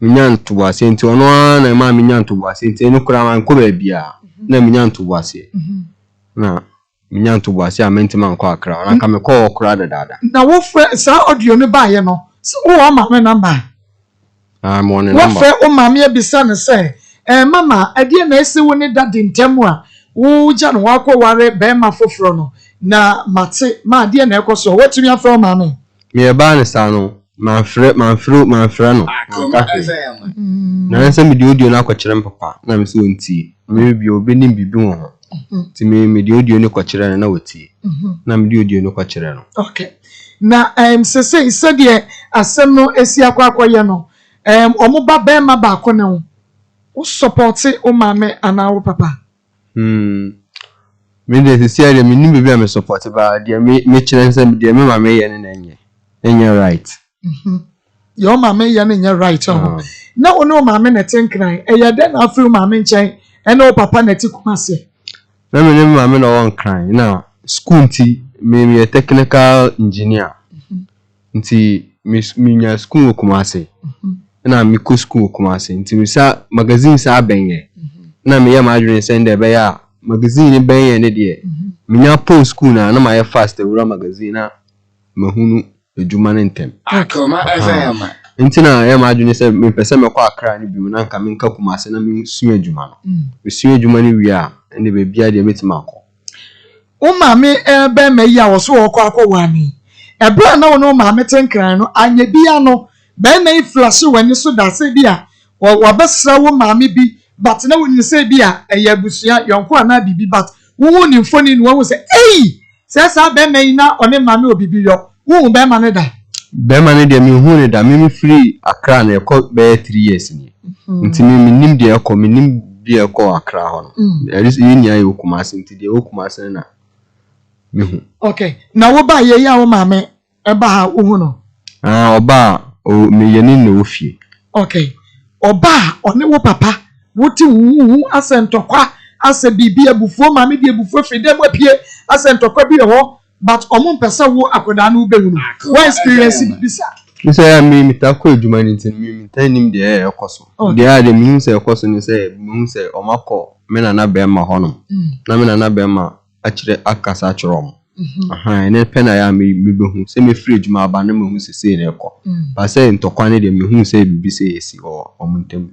minyanto wase nti ono na ma minyanto wase nti eno kura man ko ba bia na minyanto wase na minyanto wase amenti man ko akra na ka me ko kura dada na wo frɛ sa audio ne ba ye no so wo ma me number mo ne wo number frɛ o ma me ebisa ne sɛ mama adie na esi wo ne dadi ntɛm a wo gya no wakɔ be ma foforo no na mate ma adie na ɛkɔ so wotumi afrɛ o ma me me ba ne sa no manfrɛ no na nsa me di audio na akɔkyerɛ papa na me se wontie me bi obeni bibi wo ho ti me di audio ne kɔkyerɛ na wotie na me di audio ne kɔkyerɛ no okay na sese de asɛm no esi akɔakɔyɛ no omo ba be ma ba akɔ ne wo support o ma me ana wo papa me de sese ade me nim bibi a me support ba de me kyerɛ nsa me de me ma me yɛ ne na enye right your mama ya na right oh na ono mama na tenkran eya de na afru mama nchen e na o papa na ti kumase na me ne mama na won kran na school nti me technical engineer nti me nya school kumase na me ko school kumase nti me sa magazine sa benye na me ya ma adwene send e be ya magazine benye ne de me nya post school na ma ya fast wura magazine na mahunu ejuma ne ntem Akoma FM ntina ya ma adwene se me pese me kwa akra ne biu na nka me nka kumase na me sua ejuma no me sua ejuma ne wi a ene be bia de metima akọ o mama be ma ya wo so wo kọ akọ ni ebra na wo mama tenkran no anya bia no be na flash wani so da se bia wo besra wo mama bi but na wo ni se bia eya busua yonko ana bibi but wo ni mfoni no wo se se sa be ma na one mama obibi yo wo be ma ne da be ma ne de me hu ne da me free akra na ekọ be 3 years ni nti me nim de ekọ me nim de ekọ akra ho no eris yini ayi okumase nti de okumase na me hu okay na wo ba ye ya wo mama e ba ha wo hu no oba o me ye ni na ofie okay oba one wo papa wo ti hu asentokwa ase bibi abufuo mama de abufuo fide bo pie asentokwa bi ho but omo pesa wo akoda na ubewu no what experience bisa ya me tako ejuma ni ntin me tanim de ekoso de a de me se ekoso ni se me se omako me na be ma hono na me na be ma akire akasa akyrom ene pena ya me behu se me free ejuma aba na me hu se se na eko ba se ntokwa ne de me hu se bibi se esi omuntem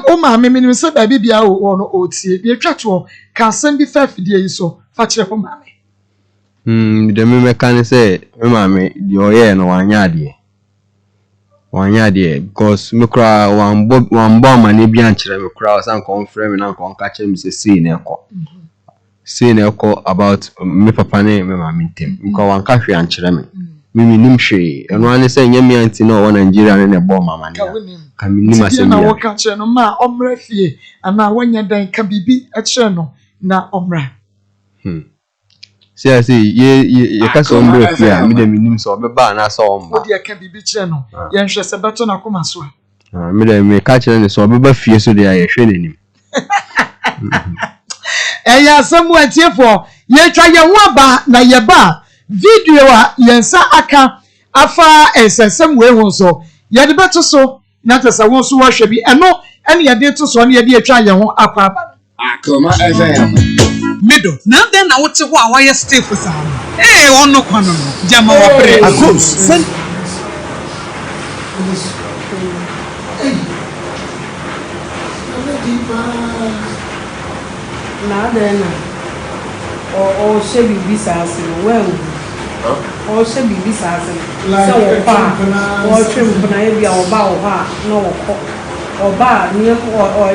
o ma me nim se ba bibia wo no otie bi atwato ka asem bi fa fidie yi so fa kire ho ma me de me mekane say me mama di oye no wanya de because me kra wan bo mane bi ankire me kra san kon frɛ me na kon ka kire me say say na eko about me papa ne me mama ntem because wan ka hwe ankire me me nim hwe eno ane say nya me anti na wo Nigeria ne bo mama ne ka me nim asem na wo ka kire no ma omra fie ana wanya dan ka bibi a kire no na omra say ye ka so mbe fia me de minim so be ba na so omba odi aka bibi kire no ye nhwe se beto na koma so me de me ka kire ne so be ba fie so de ye hwe nenim eya samu atiefo ye twa ye ho aba na ye ba video a yensa aka afa esensem we ho so ye de beto so na tesa won so wo hwe bi eno ene ye de to so ne ye de atwa ye ho akwa aba Akoma FM Middle. Now then, I want to go away stay for some. Hey, on no corner. Jama wapre. Akos. Now then, or she be bisas well. Or she be bisas. So far, or trim when I be our bow, no. Or bar near or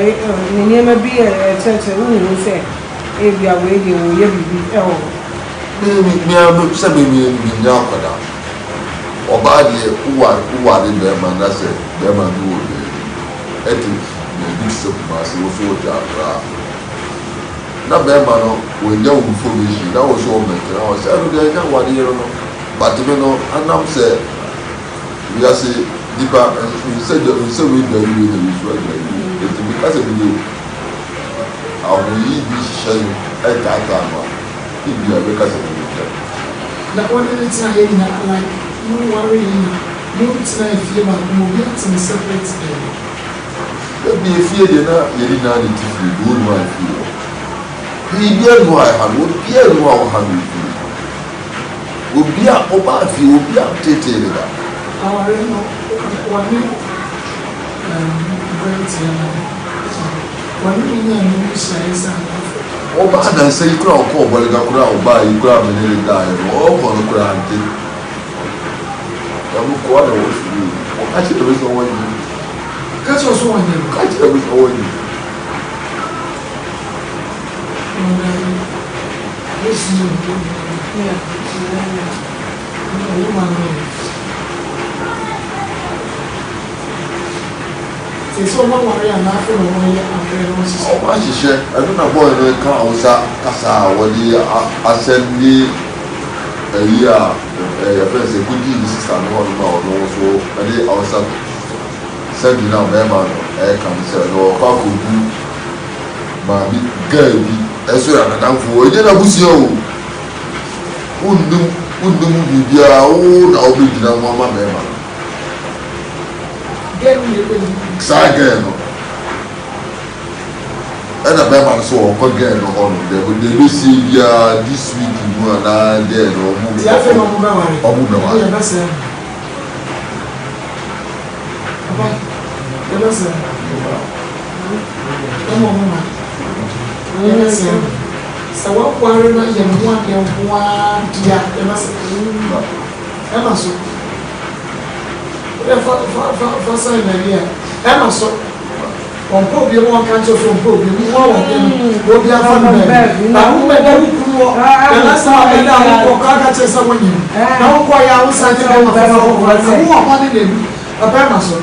near be a church who say. If you are waiting, you will be ill. Me am sabi me nya kwada. Oba de uwa de be man na say be man do o. Eti me bi so ma se wo so ja ra. Na be man no we nya wo fo me shi na wo so me na wo say no de nya wa de no. But me no anam say we are say dipa we say we do we so do. Eti because of you àwọn yìí bí ṣiṣẹ́ ní ẹ̀ka àtàmà ìbí àgbékàtà ní ìjẹ́. Na one minute na yẹn na like no worry it's not if you want to move it in separate. Be a fear dinner, you didn't know it if you do my fear. He did why I would be a wow, honey. Would be up over if you would be up to tell you that. Our one million says Over and say, crowd, call, but you got buy, you grab a little die, or on the ground. I will go out with you. Actually, there is no one. Catch us one year. Catch there is no one. So one worry and nothing on my Oh, my share. I don't know boy no car was asa wodi assembly a year a friend say good deal sister no no so I dey outside send now be man e kan say no kwa ko du ma bi girl bi e so ya na danfo e je na busi o undum bibia o na obi gina mama be man girl no and a bear so again on the they see this week you are there or move. So what worry about you one dear Emma so for sign idea Emma so on probably one cancer from probably one will be a fun bed. Now, who made the last time I got Carter someone you now quite outside the who are money them a Pemaso.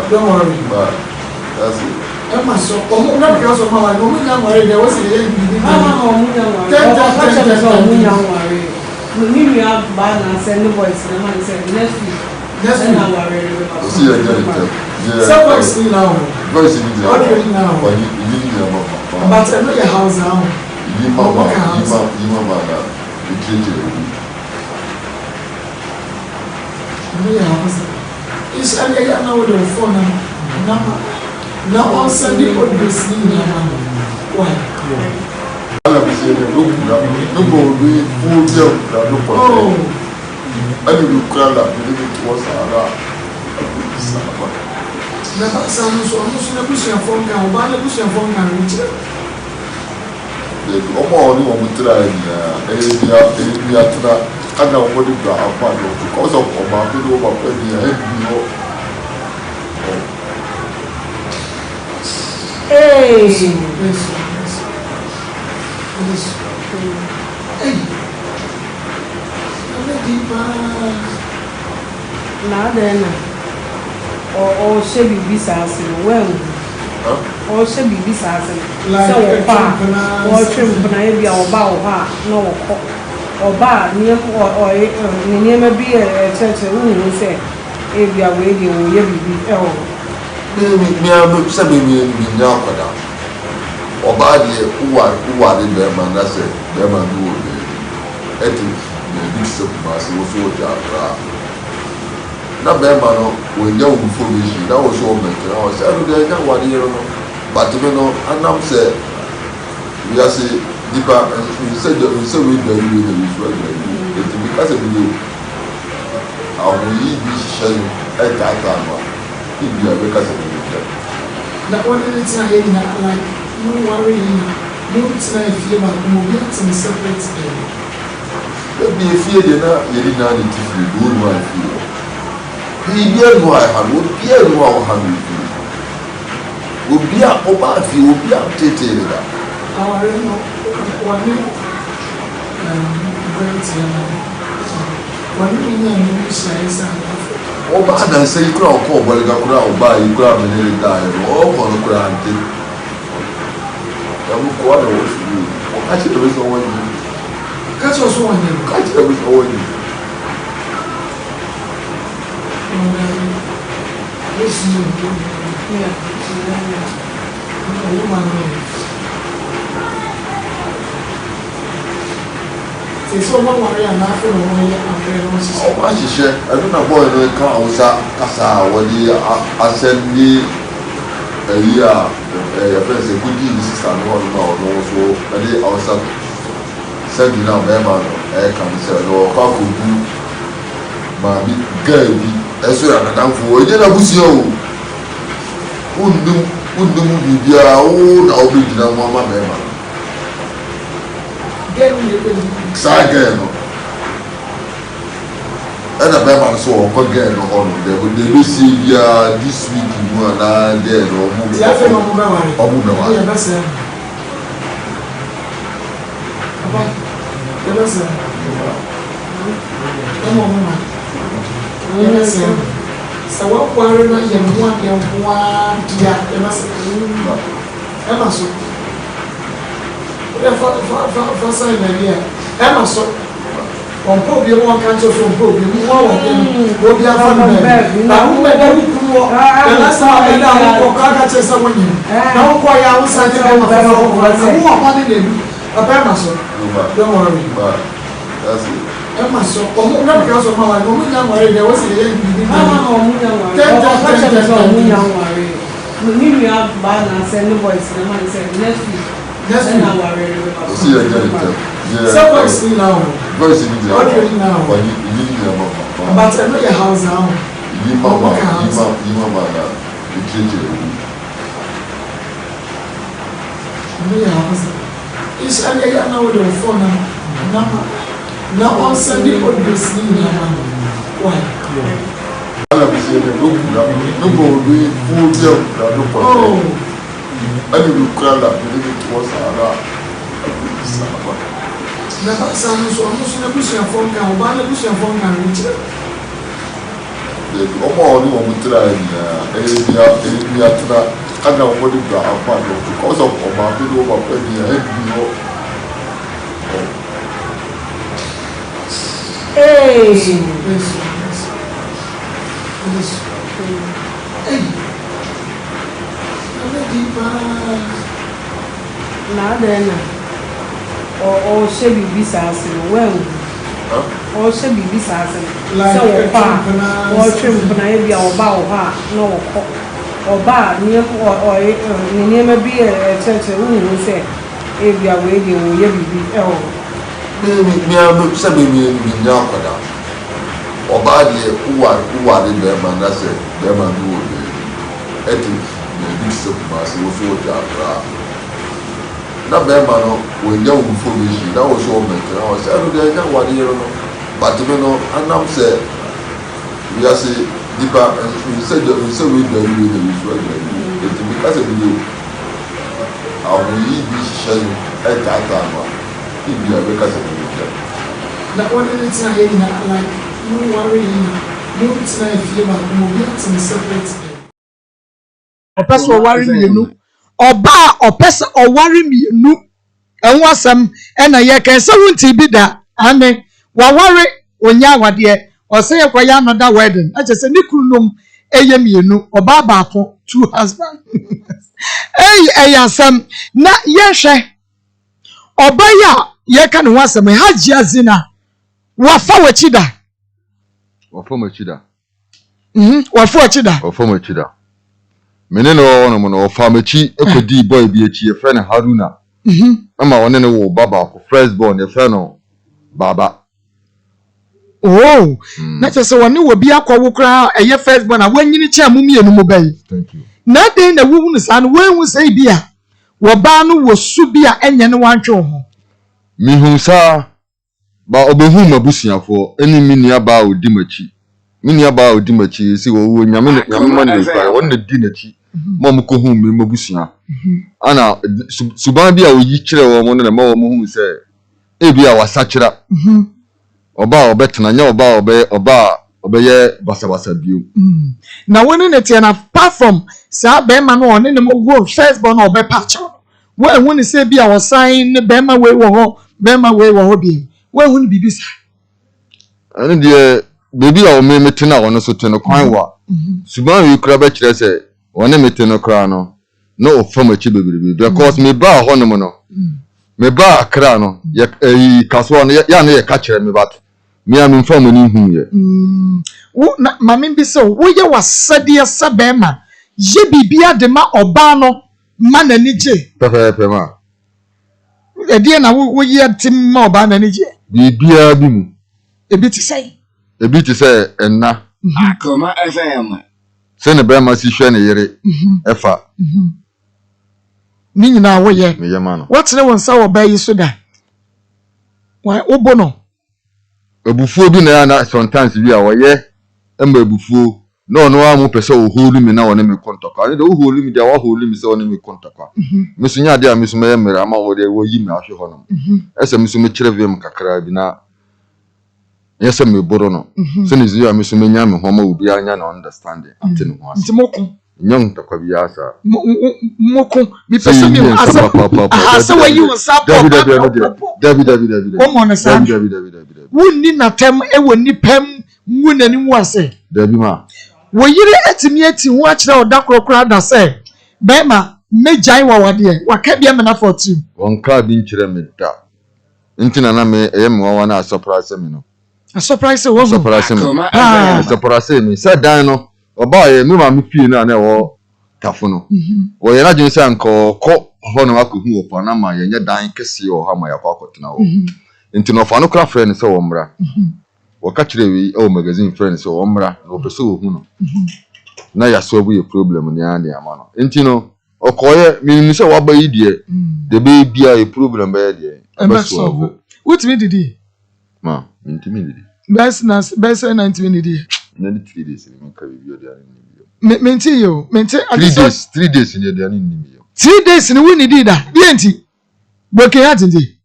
Don't worry, but that's it. Emma so, not because of my woman, young worry, there was a young we have bad and send the voice and the man said next week. That's not worry. See you so still now. Very significant. Already now. But you need your mama. But I know your house now. You mama, you change it. I know your house. It's a year now with your phone now on Sunday what do you see now? Why? I be saying no more be full job that no point. Oh. I do cry that believe it was never sounds almost a pushing phone down, but a pushing phone down. The Omo only try India to that. I know what it got apart because of Oma to do about Hey! Now then. Or should be business well. Or should be business. So, or trim when I be our bow, no, or bar near or near be a church who say, if you are waiting, you'll be ill. Me, I'm sending me in Yakada. Or by the who are in Berman, that's it, Berman do it. Ethics, the bishop must also na bema no when you information that was all meant I was every day one year but you know anam say we are say deeper we said we do it because of you how we be sharing at that time if you are because of you that one is not like no worry no it's not if you want to move it in separate be a fear dinner you didn't know it if you do my fear. He did why I would be a wow, honey. Would be up over if you would be up to tell you that. Our one million says Oh, but I say, crowd, call, but you got buy, you grab a little die, or on the ground. I will go out with you. Actually, there is no one. Catch us one year. Catch there is no one. Say so one worry and half of Oh, I share. I don't know boy no car was asa what the assembly a year a person good deal sister no no so I did also send you now man I can say no car could do mommy girl that's where I'm down for you know who's you undo bibia o na obi gina mama mema get me saga no and a better so on again on the they will see ya this week you are not there no move ya fe no mo ba wa ya ba se aba ya ba se mo mo ya ba se sa wa kware na ye mo ade nwa dia ya ba se e ma so ya fa sa na dia e ma so on peut bien moi quand je fais peu bien moi on bien faire na on me da ku na sa me da ko ka che sa woni na ko ya o sa je ma fa ko na mo pa de ni apa ma so don't worry that's it e ma so o mo na ka so ma wa mo nya worry de o se ye bi o mo nya worry o mo nya worry ni ya ba na send voice na man say next week na worry see you again. So what's in now? What's in now? Okay now. But you need your mama. But I know your house now. You mama, you mama now. You change it. I know your house. It's a year now with your phone now on Sunday or this now. Why? I am saying no more doing full job. Oh. I will cry that it was a na sa no so no so na busia phone kan ba na busia phone kan ni chire omo oni mo tra ni ya tra ana mo di bra apa do because of o ma bi do ba pe ni e bi no or she be visas well or she be visas so far or trim na e bia oba oha no oba ni or maybe a church who say e bia we dey wo ye bibi mi am say mi nya kwada oba de uwa de be ma na say be ma do wo eti ni so ma se wo so ja bra na be ma no we nya information that was all meant I was say do nya wa de no but me no anam say we are say deeper we say we do we so it because of you our yi bi shan e ta ma ibi a because of you na one it's na here na like no worry no it's na if you ma mo be at separate opese o worry me no oba opese o worry me no enwasam na ye kan se wunti bi da ane wa worry onya awade o se ye kwaya another wedding a se ni kunom eye mienu oba baako two husband eyasam na ye hwe oba ya ye kan wasam ha jiazina wafa wachida wafa machida mene no no no ofa machi ekodi boy bi echi e friend Haruna ama woni ne wo baba ko first born e friend no baba na chese woni wo bi akwo kra eye first born a wanyini che amumienu mo bai thank you na den na wuhu ne san wenhu sei bia wo ba no wo su bia enye ne wantwe ho mi hu sa ba obehu mabusiafo eni minia ba odi machi si wo nyame man ne fa won na di nachi mom ko hu mi mabusua ana suban bia oyi kire wo mo na ma wo hu se e bia wasakira oba obetena nya oba obeye basabasa bio na woni ne tie na apart from sa be ma no one ne mo go first born obe pacha wo ehun ne se bia wo sign ne be ma we wo ho bi wo ehun bibisa ani de baby a o me metena wono so teno kwan wa suban wi kura ba kire se woni metena kura no no ofama chi bebirebe because me ba ho no mo no me ba akra no ye kaso no ya na ye ka kire me bat me am mfa mo ni hu ye wo na mame bi so wo ye wasade sabema ye bibia de ma oba no ma na ni je pepe ma e die na wo ye tim ma oba na ni je bibia bi mu ebi ti say enna Akoma FM. se ne be ma si hwe ne yere efa ni nyina wo ye me ye ma no what ne won sa wo ba yi so da wa obo no ebufuo bi na ya na sometimes bi a wo ye emba ebufuo no no amu pese o holu mi na wona me kontaka ni de o holu mi de wa holu mi se wona me kontaka me so nya de a me so me mere ama wo de wo yi me ahwe ho no ese me so me kire vim kakra bi na yesa me boro no so ne ziya me so me nya me ho ma obi anya na understanding ate no ho ase ntimoko nyong takwa bi asa moko mi pese mi asa wa yi won sa David o mo na sa wunni na tem e woni pem nwunani mu ase David ma wo yire atimi ati ho akire oda krokra da se be ma mejai wa wade wa ka bia me na 14 wonka bi nkire me da ntina na me me wa na surprise me no a surprise wo surprise me Akoma FM. surprise me sa dan no oba ye me ma me fie na wo tafo no wo ye na dwen se anko ko ho no akohu opa na ma ye nya dan kese o ha ma ya kwa akotena wo ntino fa no kra friend se wo mra wo ka kire wi o magazine friend se wo mra na wo pese wo hu no na ya so bu ye problem ni ande ama no ntino okoye mi se wa ba yi die de be bia e problem ba ye die so what me didi ma ntimi didi best na 90 didi na 3 days ni ka bi de ani menti 3 days ni de ani ni yo 3 days ni woni didi da bi enti boke ya tindi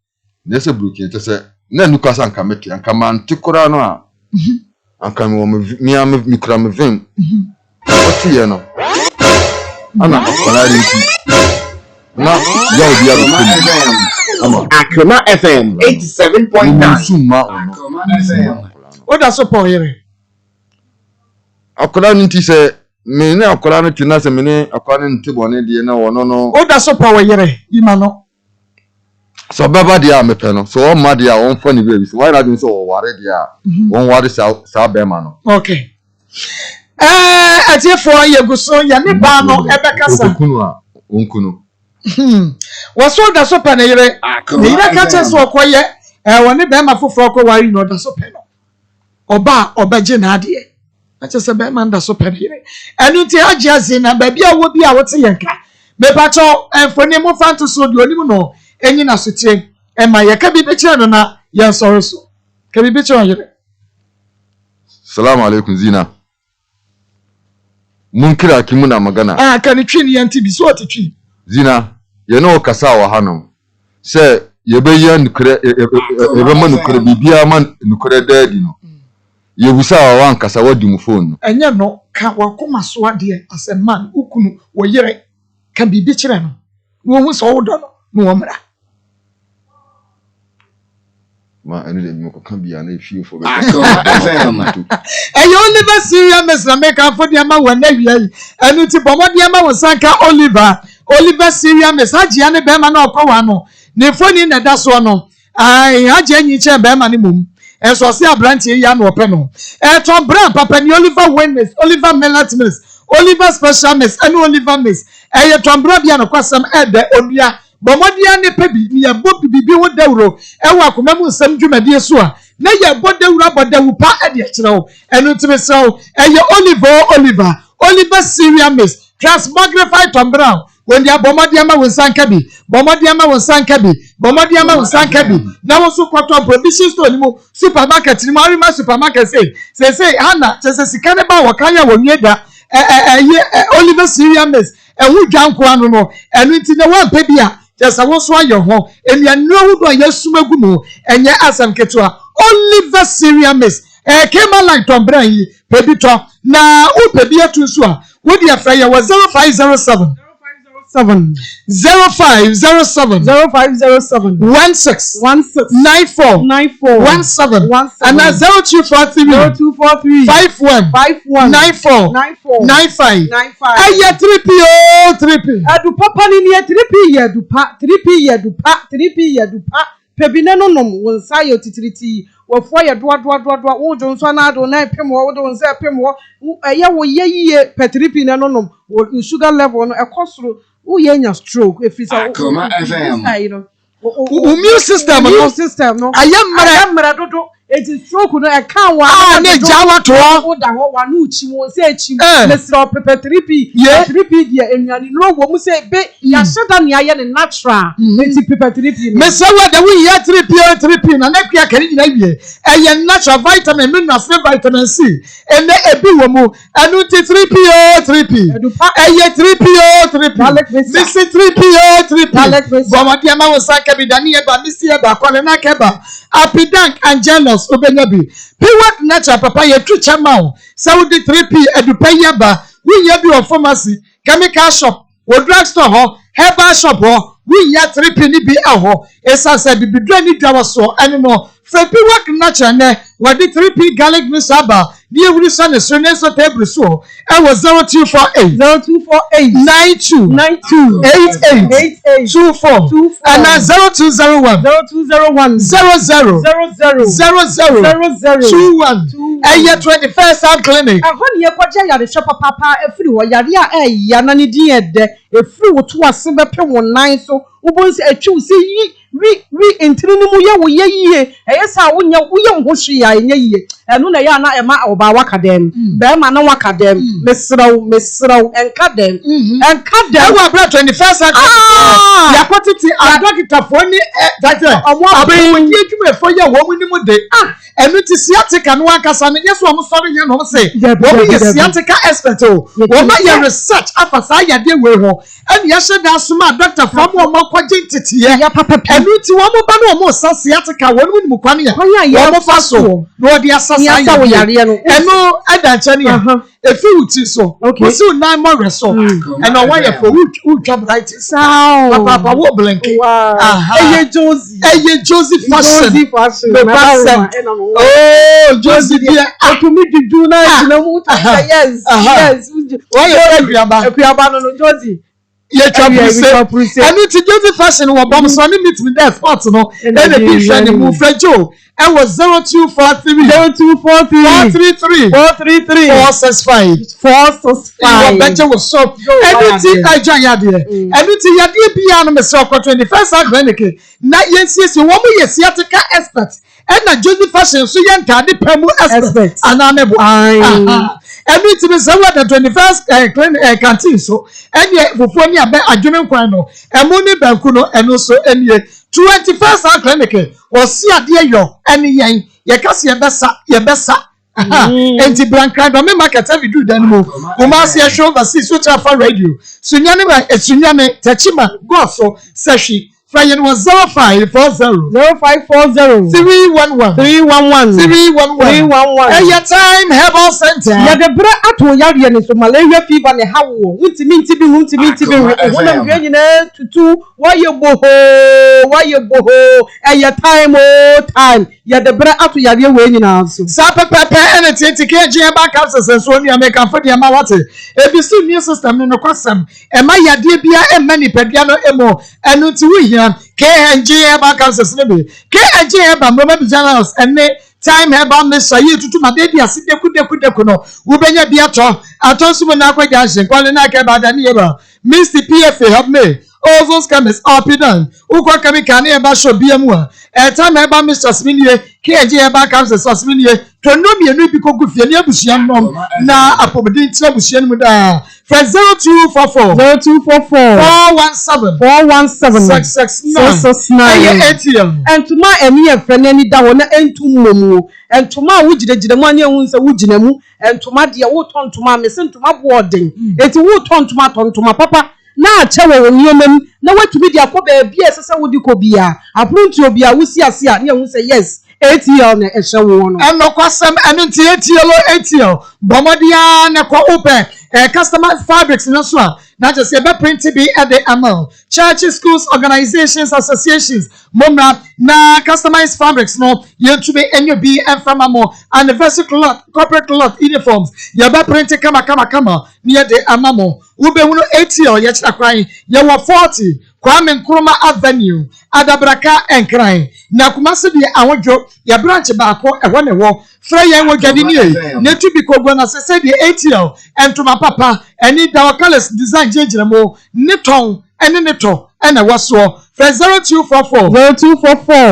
nese broken te se na nuka san ka meke anka man tikora no a anka me wo mi kura me vim oti ye no ana wala rinti na ya obi ya Akoma Akoma FM 87.9. suma Akoma FM. o da so po yere akola nti se me ne akola no tina se me ne akola no ntebo ne de na wono no o da so po yere ima no so baba dia me pe no so o ma dia won fa ni baby so why na do so o ware dia won ware sa be ma no okay atie for ye guso ya ne ba no ebekasa okunu a onkunu waso da so pe ne yere ne yere ka che so okoye woni be ma foforo ko wari no da so pe no oba obaje na ade ache se be ma da so pe ne yere enu ti age azi na ba bia wo bia wo te yenka me pacho enfoni mo fanto so de oni no enyi na sotie ma ye ka bi be kire no na ye soro so ka bi be kire yere salamu alaikum zina mun kira ki muna magana ka ni twi ni yanti bi so otitwi zina ye no kasa wa hanom se ye be ya nukre e be manukre bibia man nukre dadi no ye busa wa wan kasa wadi mu phone no enye no ka wakoma so ade aseman ukunu wo yere ka bibi kire no wo hu so wo do no wo mra ma ene de mi ko kan bia na fie fo be Akoma FM. Oliver Syria Miss na make for the ama wana wi enu ti bomo de ama wo sanka Oliver Syria Miss haji ane be ma na okwa no ne foni na da so no ai haji anyi che be ma ne mum enso se abrantie ya na ope no to bran papa ni Oliver Wellness Oliver Melatimus Oliver Special Miss enu Oliver Miss to bran bia no kwasam ede onua bomodia ne pebi ni ya bobi bibi wo dawro ewa akoma mu nsam dwumade so a na ya bodawura bodawu pa ade akirawo enu timesawo Oliver Syria Miss transmogrified Tom Brown when dia bomodia ma wonsanka bi na wo so kwato provision store ni mo supermarket ni mo arima supermarket say hana chese sika ne ba wakanya wonweda Oliver Syria Miss ehu dwanko anu no enu nti ne wan pe bia jesa wo so ayo ho enia nru do yesumegu no enye asam ketua Oliver Syria Miss kema like Tom Brown yi pebito na u pebi atu so a wo dia fra ye 0507 7 0507 0507 16 16 94 94 17 and 0243 51 94 95 aya 3p. Adu papa ni 3p ya dupa 3p ya dupa pebine no nom wonsa ye titiriti wofo ye doa wo jonso na ado na pem wo do nsa pem wo ye wo ye yie pe 3p na no nom sugar level no ekosoro wo ye nya stroke efisa Akoma FM. Immune system no ayamra dodo eti stroke no e kan wa na jawa to wo da ho wa no uchi mo se echi na sro pepe 3p dia enwani no wo mu se be ya sheda ne aye ne natural eti pepe 3p me se wa da we ya 3p na kwa kare nyina wie eye natural vitamin minerals vitamin C ene ebi wo mu anu ti 3p eye 3p this 3p bo ma dia ma wo sa ka bi dani e ba mi si e ba kwale na ke ba apidank angelos obenyabi piwat nature papa ye tu chama Saudi 3p edupaya ba we ye bi of pharmacy chemical shop or drug store ho herbal shop ho we ye 3p ni bi aho esa se bibidra ni dawa so animo fe piwat nature ne wadi 3p garlic misaba ni ewuri so ne so ne so table so e was 0248 92 88 24 and 0201 00 21 eye 21st Sound Clinic ahoni ekwaje yare shop papa efiri wo yare a ya na ne din ede efiri wo to ase bepem wo nan so ubonsi atwi se yi wi entiri ni mu ye wo ye yie eyesa wo nya wo ye ho hwe ya enye yie enu na ya na ema oba wakadem be ma na wakadem mesraw enkadem wa bra 21st Sound Clinic ya kwatiti adokita fo ni that abin ye tuma fo ye wo mu ni mu de enu ti sciatica no akasa no yeso am sori ye no say wo ye sciatica expert o wo ma ye research afasa ya de we ho enu ye hye da suma doctor from wo makwaje ntitiye enu ti wo mo ba no mo sa sciatica wo no mu kwane ye wo mo fa so no de asasa ya enu adanche ne ya efi uti so wo si na mo reso enu wa ye for who job right papa wo blink eye Josie fashion oh Josie dia atumi dudu na jinamu yes why you akuaba no Josie ye trapuse ani ti Josie fashion wo bom so ni meet me there spot no e dey be share mu frejo I was 0243 433 465 better was so anything I join ya there anything ya dey bia no me so 21st Sound Clinic na yensie wo mo ye sciatica expert na Josie fashion so ye ntade pamu expert ananebo everything is over the 21st clinic canteen so any fofo ni abe adwene kwan no emoni banku no eno so enie 21st Sound Clinic osi ade yo ene yen ye kase ye besa enti blanka do me market every do dan mo kuma se show overseas so chafa radio sunyane ba esunyane tachima go so sashi Friday was 0540 311 and your time herbal center ya de bra ato yare ne so malaria fever ne hawo ntimi wona mwe nyina tutu waye boho and your time ya de bra ato yare we nyina so sa pepepe ene tete keje ba capsules so ni ameka fo de ma wate ebisu new system no kwasam e ma yade bia e ma ni pedua no emo enu ti wi KNG herbal capsules ne be KNG herbal mama bijanas ene time herbal mixture yi tutu ma de dia side kudeku no wo benya bia ato sumo na akwa jansen kwale na ke ba dani eba Mr PFA help me all those chemists up down ukwa chemical ne eba show bia mu a time herbal mixture sminie KNG herbal capsules sminie to no mienu bi ko gufie ne abusia nom na apomodin ti abusia mu da from 0244 417 669 ATM entuma emi efene ni da wona entummomu entuma wugirejire mu anya hunse wugina mu entuma de wo tontuma me sentuma boarding eti wo tontuma papa na achewe wonyomem na watumi de akoba bia esese wodi ko bia apruntu obia wusi ase a ne hunse yes ATL na ehwe wo no and no kwasem eno nti ATL bomodia na kwa open customized fabrics no so na just be print be at the amount churches, schools, organizations, associations momra na customized fabrics no you to be enyo be and from more anniversary cloth corporate cloth uniforms you be print kama near the amamo ube hunu ATL ye chira kran ye wo 40 Kwame Nkrumah Avenue Adabraka Enkran na kumase de awodwo ya branch baako ehwo ne wo fra yen wo dwade nie ne tu bi kogwa na se de ATL entoma papa eni da colors design jejere mo ne ton ene ne to ene waso fra 0244 334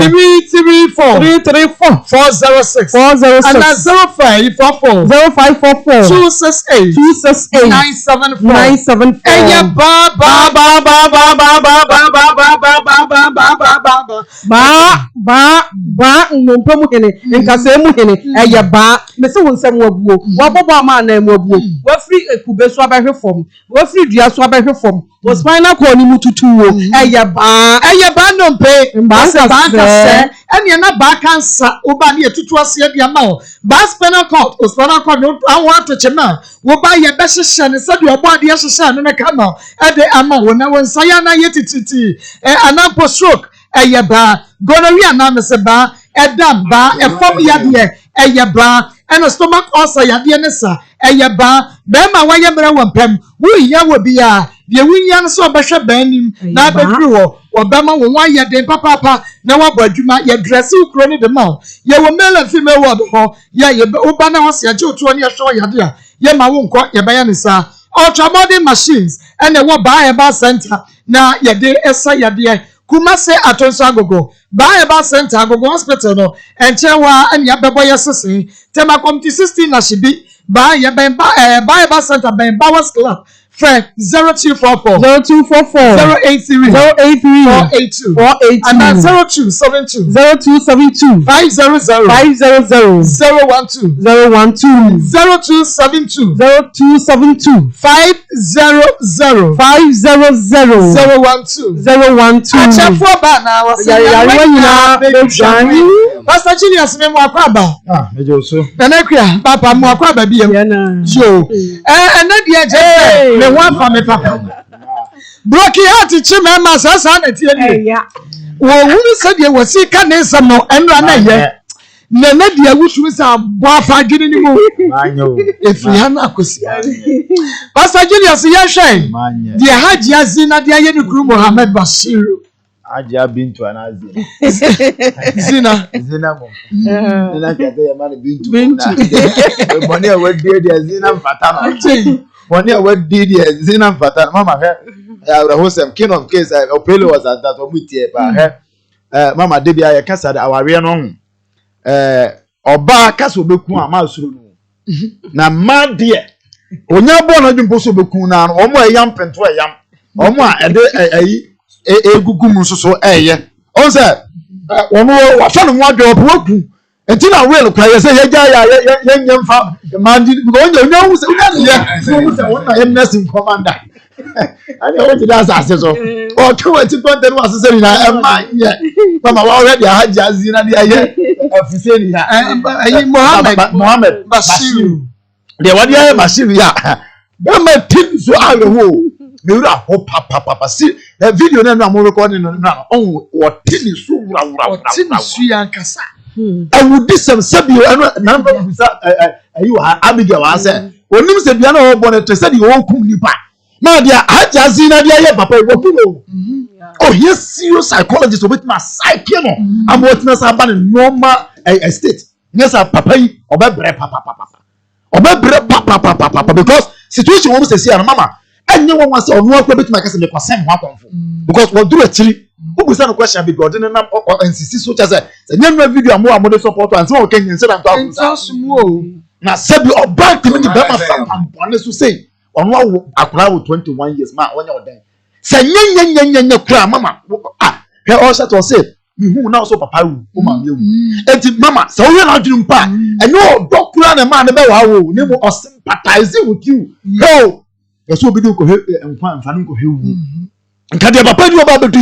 406 and 0544 268 974 enya ba nnompa mu hene nkasa mu hene eye ba me se won nsem wabuo wabobo ama na mu abuo wa free ekube so abehwe fom wa free dua so abehwe fom wa spinal cord ni mututuwo eye ba nompe ba se ene na ba cancer oba ne etutu ase dia ma o ba spinal cord no awa to chema wo ba ye be hyehyɛ ne se de obo ade hyehyɛ no na kama ade ama wo na won saya na yetititi anapo stroke eye ba gonorrhea na me se ba edam ba efom yade eye ba ena stomach ulcer yade ne sa eye ba be ma waye mra wampam wo iya wo bia de wunya no so behwe banim na bedru wo obama wo waye den papa na wabɔ adwuma ye dress ukro ne de ma ye wo male and female ward ho ye oba na ho se age otuo ne hwe yade a ye ma wo nkɔ ye bɛyɛ ne sa ultramodern machines ene wo ba center na ye de esa yade Kumase Atonso Agogo Ba Center Agogo Hospital no enchewa anya bebo yesese tema committee 16 na shibi ba Center ben Bowers Club friend 0244 083 482 and 0272 500 012 0272 500 Chefo ba na wase ya nyina Pastor Julius me mo akwaba mejo so na kwa papa mo akwaba bi yam yo ena dia je me wa fa me papa broki heart chi me ma sasa na tie ni wo hunu se dia wasi ka ne nsam no enra na ye na dia wusu sa bo afa gini ni mo manyo efri ha na akosi Pastor Julius ye hwen dia haji azina dia ye ni kuru Mohammed Bashir Ajia bintu anazi Zina mo na kete ya mani bintu boni e wedi dia zina mfata boni e wedi dia zina mfata mama he ya hosem king of case opele was at that omutie ba he mama de bia ye kasa da aware no oba kasa obeku ama asuro no na ma de onya bo no dwumpo so obeku na no omo eyam pento eyam omo a ede ayi egugu so eye on say ono wa fa no adwo opu enti na real kwa ye say ye ja ya ye nyemfa mandi because onye hu say wona ye nursing commander ani o ti da sa so o to we ti content was say na e ma ye mama wa already haji azina dia ye afiseni na ayi Mohammed Bashir de wadi ya Bashir ya be ma tin so awo me wura ho papa si video na mo record na on what tin so wura tin su yankasa I would do some sabio number ayi wa abiga wa say onim se bia na ho bon to say the whole kum nipa na dia haja zina dia ye papa e wo kuno oh yes serious psychologist obet ma psyche no am what na sa ba normal state yes papa yi obebre papa because situation wo say see na mama enye won wase onu akwa bit ma kase me kwasem ho akonfo because wo duru achiri wo busa no question be god na nsisi so cha say nyamra video amo de support and so kenyin say na to afusumo na sabi obank me be ma fam bone so say onu awo akura wo 21 years ma wonya odan say nyenyenyenyenye kura mama he also to say me hu na so papa wu o ma me wu enti mama say wo na adwum pa enye odokura na ma ne be wa wo ne mo sympathize with you no so obi do ko nkwa mfa nko hewu nka de papa di oba bedu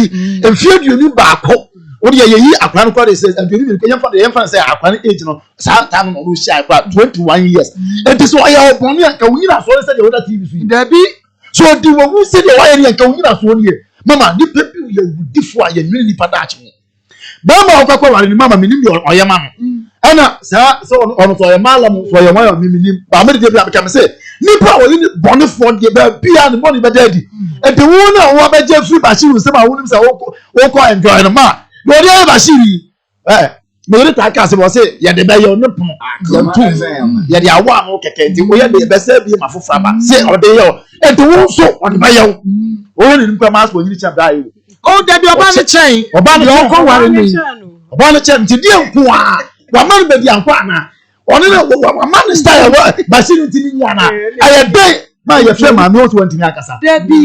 emfie duoni baako What do you akwa no kwade says and you yemfa say akwa age no sa time no shi akwa 21 years. And this why you born here can we na so say the other TV so. There be So the one who say the why here can we na so here. Mama ni people you differ you ni pada achi. Mama okwa wale ni mama mi ni oyema no. Ana sa so ono so oyema la mo so oyema mi ni ba me dey be am say nipa wo ni born for the be bia ni money be daddy. And the one na wo be je free ba shi wo say ba wo ni say wo ko enjoy no ma. No dey ba shi me dey ta ka say bo say ye dey be ye no pon ye dey awa no keke nti wo ye dey be say bi ma fofra ba say o dey ye and the one so o dey be ye o ni nipa ma so ni cha da ye oh daddy oba ne chen oba ne ko ware ni oba ne chen nti dey nko a wa man be di anko ana oni na wa man style wa ba shi nti ni yana aye dey ma ye frɛ ma me o to ntimi akasa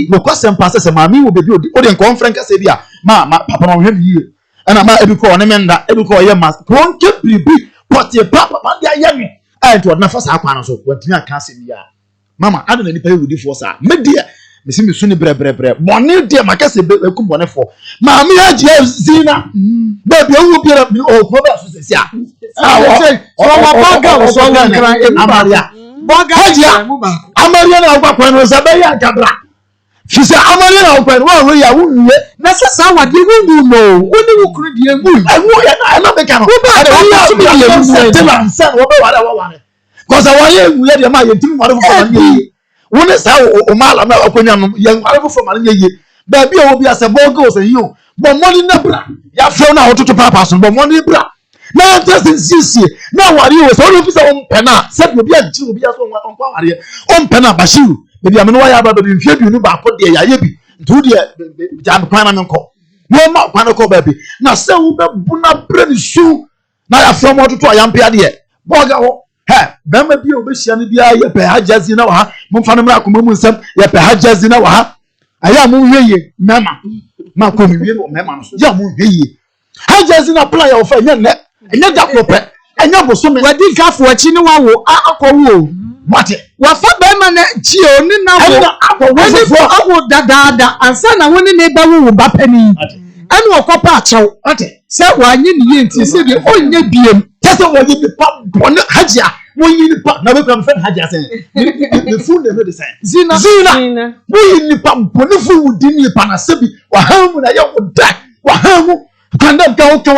no kwasɛm pa sɛ ma me wo bebi o de conference kasa bi a ma papa no hwɛ mi yie ana ma ebi ko ne menda ebi ko ye mas pronke bribi potie papa ma dia ye me ai to na fa sa akwa no so wantimi akasa bi a mama ada na nipa ye wudi fo sa me dia me si me su ni bre money dia makasa be ku bone fo ma me agye zina baby owo bi ra o ko ba so se a so wa baga so nkran amaria baga amaria na agba kwan no sabe ya kabra fisa amaria na agba no wa ya wuwe na sasa wa de gungu no woni wo kru die ngu awu ya na be kan wo ba de san wo be wa cause wa ye ngu ye de ma ye timi ware fo ma ye woni sa o mala na akonya no ye ware fo ma ye ba bi o bi ase bogo so yi o bo money na bra ya fro na ototo papa so bo money bra na just insist na wari o so no fi say on pena se bi obi agji obi aso on kwa wari on pena bashiru bebi amene wa ya ba bi mfie bi nu ba ko de ya ye bi ntu de jam kwan na menko no ma kwan ko ba bi na se wo be bu na bre ni su na ya from ototo ayampe ade boga ho he be ma bi o be hia ne bia ye pe hajazi na wa ha momfa no mra akoma mu nsam ye pe hajazi na wa ha aya mu hweye mema ma ko mi wie no mema no so ya mu hweye hajazi na plan ya ofa nye ne enye da prope enye bosome wadi gafo achi ni wa wo akọwo mate wa fa be ma na chi oni na wo woni fo awo dadaada ansa na woni ne ba wo ba pani anu okopa achew mate se wa nye ni ye nti se de onye biem tese wo yi pa bone hajia wo yi pa na be kam fe hajia sen the food dem dey say zina wo yi pa bone fu wudi ni pa na sebi wa hamu na ye wo da wa hamu kanda ka okay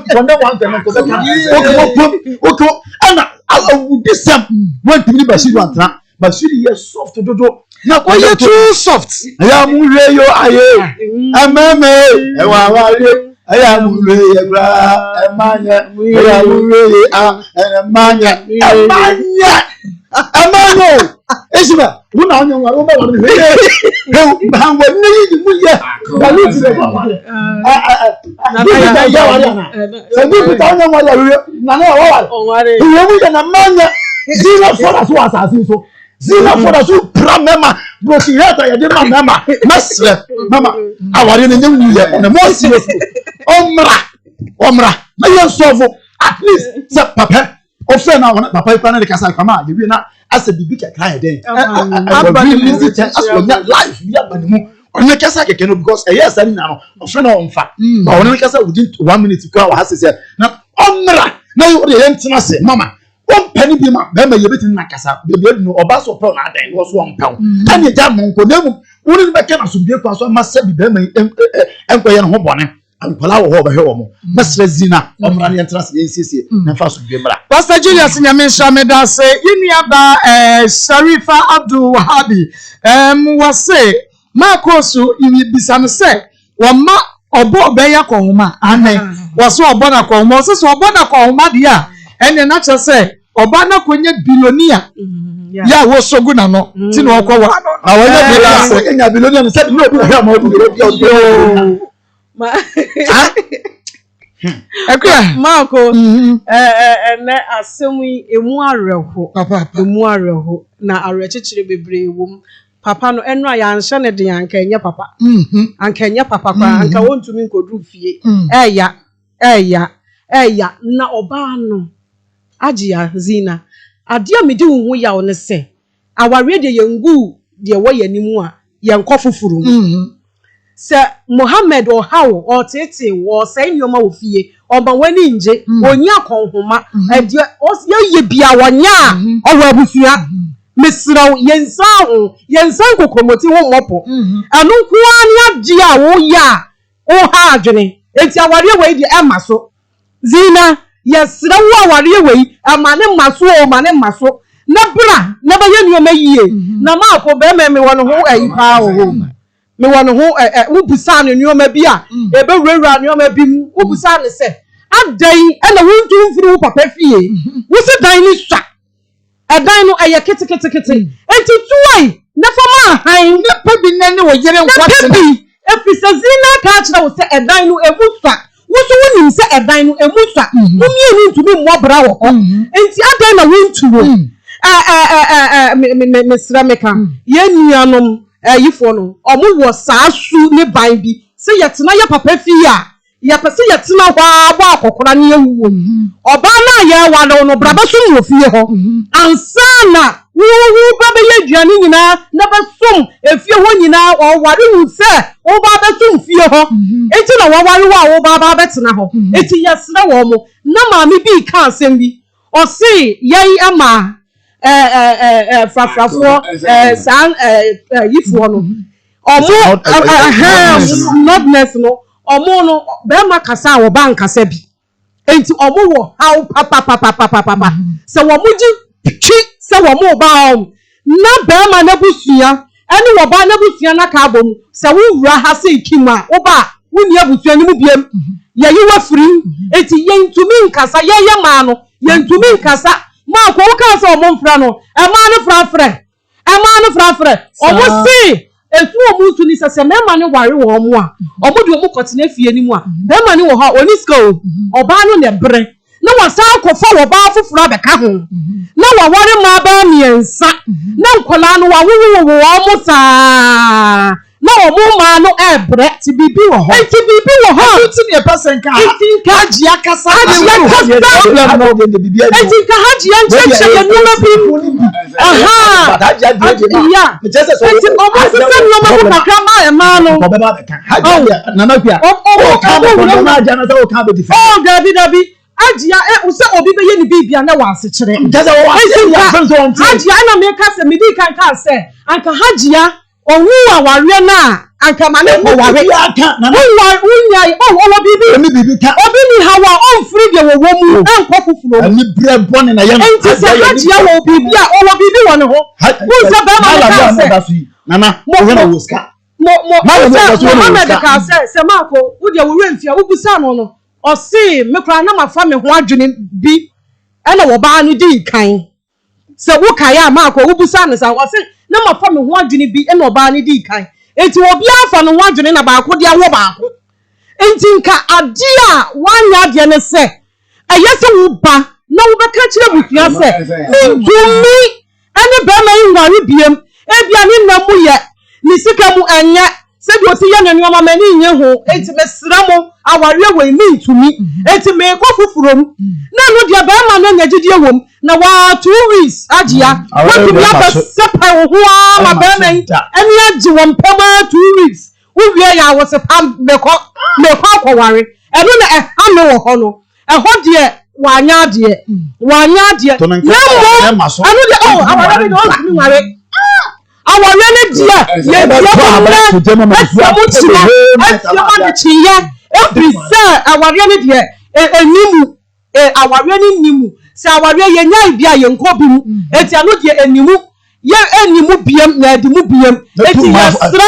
kanda wan kan ko okay ana awudi sam want me bashiru antra bashiru ye soft dodo na ko ye too soft ya mu re yo aye ameme e wa re aya mu re ye bra emanya aya mu re ye emanya amano esima una onye nwa oba wa ni he ba wa ni mu ye ba ni ti ba wa na ya wa na so bi ta onye nwa ya na na wa iwe mu ya na manya zero for us was asin so zero for us pra mema bro si hata ya de mama masle mama awari ni nyu ye na mo serious omra na ye solve at least se papa o fe na wona papa ikwa na de kasa kama ye wi na asa bibi kekra ye den abani visit aso nya life ya bani mu onye kasa keke no because yes ani na no o fe na o mfa ba onye kasa within 1 minute kwa wa hase na omra na yo de ntina se mama o pani bi ma be ma ye betin na kasa be no oba so pro na den wo so o mpa ani ja mo nko na mu woni be ke na so bie kwa so ma se bi be ma enko ye no ho bone ankola wo ho be hwe wo mo mesre zina omra ne ntina se yensie na fa so bie mra Pastor Julius Nyamensha medase yini aba Sharifa Abdul Wahabi wase Maa Akos ibisane se wama obo beya kohoma amen waso obo na kohoma so obo na kohoma dia ene na che se oba na konye billionaire ya wo sogu na no ti no okwo wa no awanya billionaire enya billionaire se no obi hwe ma obi Ma ekra Maa Akos ene asemi emu areho na arechechire bebre wom papa no enu ayanhye ne de anka enye papa anka enye papa kwa anka wontumi nkodru fie eya na oba no agia zina ade amedi wo ya one se aware de yengu de wo yanimu a yenkofufuru se Mohammed or how or tete or saying your mouth fee or but when inje or nya konhoma and ye bia wanya or wabusia Mr. Yensan ko komoti wo mopo anu ko ania gia wo ya o ha adwene enti aware we di emaso zina yesra wo aware we amane maso o mane maso na bra na ba ye nioma yie na ma ko be me wono ho ayi pa o me wono ho wo busa ne nioma bi a e be wura nioma bi mu wo busa ne se adan e na wontu mfiri wo papa fie wo se dan ni swa edan no eye kete enti tuwai na fama han na pabi ne wo yere nkwate na efisazina ka kira wo se edan no emuswa wo so wonim se edan no emuswa wo mienu ntumi mmobra wo ho enti adan na wontu wo Mr. Meka ye nuanom yifo no omo wo saasu ne ban bi se yetena ye papa fie a ye pese yetena ho aba akokora ne yewuwo oba na ye wa no braba so no fie ho ansa na wo ba be ye duane nyina na ba som efie ho nyina o ware hu se wo ba ba som fie ho enti na wo ware wo ba ba betena ho enti yesra wo mo na ma me bi ka asem bi o se yei ama frafrafo san yifo no omo notness no omo no be ma kasa wo ban kasa bi enti omo wo how papa se wo muji chi se wo mo ba na be ma na busua ene wo ba na busua na ka bom se wo wura ha se ikima wo ba wo ni abusua ni mu biem ye yi wa firi enti yentumi nkasa ye ma no yentumi nkasa ma ko ka so mo mfra no e ma ne frafre omo si esu omo su ni sese me ma ne ware wo omo a omo de omo kotena fie ni mu a be ma ne wo ha oni ska oba no ne bre na wasa akofo wo ba foforo abeka ho na wa ware ma ba miensa na nkola no wa wo omo saa na omo ma no ebre ti bibi wo ho ti ne person ka haji akasa enti ka haji ancheche ye no bi aha ya enti omo se no ma ko kakra ma e ma no haji na na bia o ka bo na aja na so ka be difa o dabi ajia use obi be ye ni bibia na wa ase kire ajia na me ka se me di kan ka se anka hajia owu aware na anka mane ko ware aka na unya o bibi ka obi ni hawa on free de wo mu anko fufuro ni bre bone na ye enti se hajia wo bibia o bibi wo ne ho u se be ma ka se nana wo na wo ska mo Mohammed ka se mako wo de wo remfia wo busa no o si me kra na mafa me ho adwene bi ena wo ba no di kan se wo kaya mako wo busa no sa o si na mafa me ho adwene bi ena oba no di kan enti obi afa no ho adwene na ba ko dia wo ba ko enti nka ade a wanya de ne se ayese wo ba na wo be ka kire butua se mindumi ene be ma nware biem ebia ni na mu ye ni sika mu anya se bi oti ye nanu ma mani nye ho enti mesra mo aware we mi ntumi enti me ko fufuro mu na no dia ba ma no nyagidie wom na wa 2 weeks ajia what be aba sepa wo ho ma ba ma eni agi won pema 2 weeks wo wie ya wo sepa me ko akware eno na ha me wo ho no ho de wanya de na mo anu de aware be no ntumi ware aware ne dia ye dia mo na chiya every aware ne dia enimu aware ne nimu se aware ye nyai bia ye nko bi mu eti anu dia enimu ye enimu biem na edimu biem eti ye sra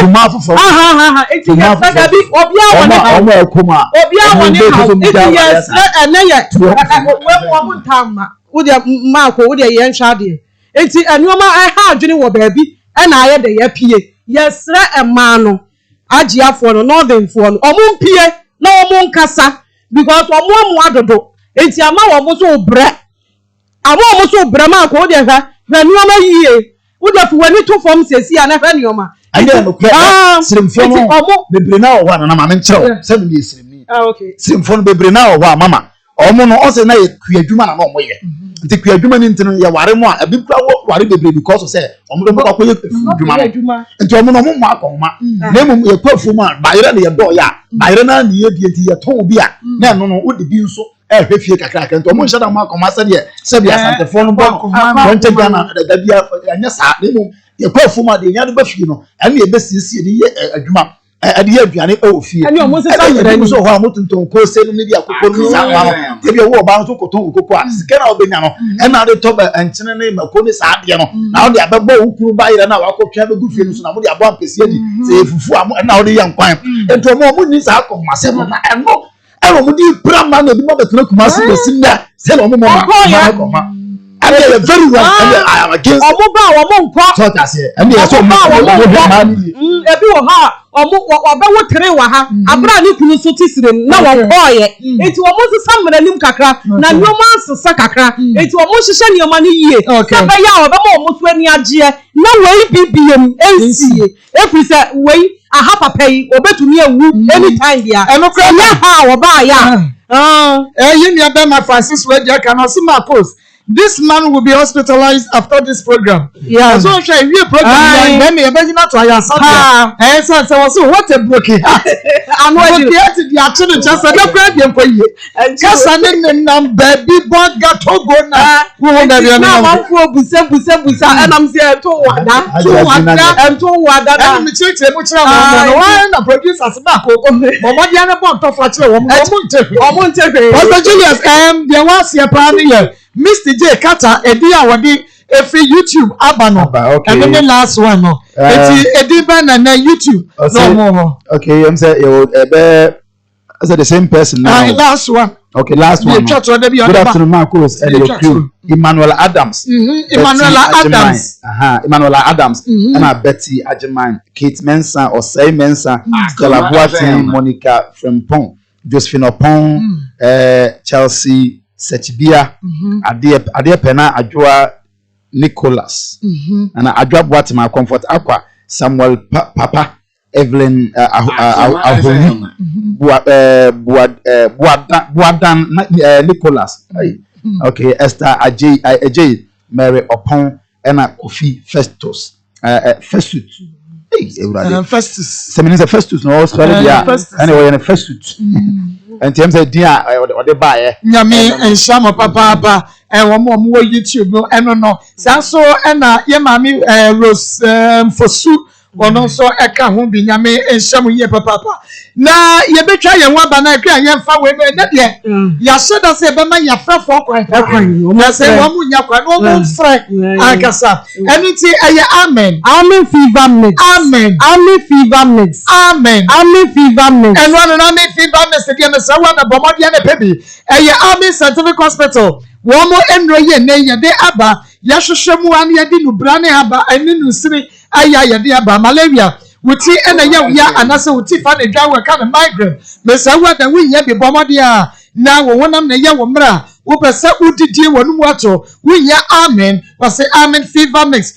eti ye sra bi obi Akoma obi awone eti ye sra ene ye we mo ntamma wo dia Mako wo dia ye nhwa de eti anuoma ha adwene wo baabi ena aye de ye pie yesra ema no agiafo no northern fo no omumpie na omunkasa because omu adodo enti ama wo so bre ma ko de hwa nuoma yie wo de fu wani to form sesi ana hwa nuoma ade no kwa siremfo no bebre na wo na mama nkyerɛ se me siremni okay siremfo no bebre na wo mama omo no o se na ye kuadwuma na omo ye nti kuadwuma ni ntino ye ware mo a abi kura ware bebre because of say omo do ko ye kuadwuma nti omo no mo akoma na mum ye kwafu ma bayire na ye do ya bayire na ni ye die nti ye ton bi a na no no wo de bi nso hwefie kakra kan to mo hye da mo akoma se bia santefo no bo won te gana da bia anya sa na mum ye kwafu ma de nya do ba fie no ene ye besiesie de ye adwuma ade aduane o fie ani o mo se sa yere so ho amotonton ko se no ne bia kokoro no sa ma no te bia wo ba so koton kokko a sike na obenya no e na de to ba enchene ne mako ne sa ade no na wo de abebo ukuru ba yere na wakotwa be gu fie no so na mo de abo ampese di se efufu am na wo de yankwan ento mo ni sa akoma se no na eno ero mo di brama na bi mo betena kuma se besinda se no mo akoma and they are very well I am against omo nkwa so that say and they are so ebi wo ha omo wo tere wa ha abra ni kunu so tisire na wo koye enti omo sesa mra nim kakra na nyoma sesa kakra enti omo hihye nioma ni yie se ba ya oba omo so ani agye na wei bibiem ensie efi se wei aha papa yi obetumi ewu anytime dia eno kra ya ha wo ba ya you need Maa Francis we dia kan o si Maa Akos. This man will be hospitalized after this program. Yeah. So share we program then me be na to aya Sunday. So say what a broken heart. And what the heart the action just say the crowd dem for ye. Kasa ne nam baby boy ga to go na. Wo na be na ma fo busa enam say to wada and me church mu kira mo no na producers back o. Mo dia na bon to fa kira wo mo ntefe. Pastor Julius there was your plan here. Mr. J Kata edi awodi every YouTube abano and then the last one no edi ba na YouTube no more okay you say you as the same person now last one okay last one good afternoon Maa Akos and your crew Emmanuel Adams Emmanuel Adams and Betty Ajeman Kate Mensah or Say Mensah Stella Boateng Monica Frempong Josephine Opon Chelsea Setibia ade pena adwoa Nicholas and adwoa Boatema Comfort Aqua Samuel Papa Evelyn Ahoni Boadan Nicholas okay Esther Ajay Mary Opon and Kofi Festus Festus Festus seminars Festus no Australia anyway in Festus and terms of dia or the buyer nyame enshama papa wo mo YouTube no eno no so na ye mami Rose Fosu ono so eka ho bi nyame ensham ye papa na ye betwa ye ho aba na ekra ye mfa we na de ya sheda se be ma ya frafo kwan na se wo mu nya kwan wo mu fre akasa eniti eye amen fever mix amen fever mix fever mix and one na me fever mix de me sa wa na bomodi na pebi eye amen scientific hospital wo mo enro ye ne ye de aba ya hwehwemu an ye di nubra ne aba ani nusiri aya ye de aba malaria wuti ena ya anase wuti fa ne dwa we ka ne migraine me sa wa da wi ye bi bomodi a na wo wonam na ye wo mra wo pese udidie wonu mu ato wi ye amen was say amen fever mix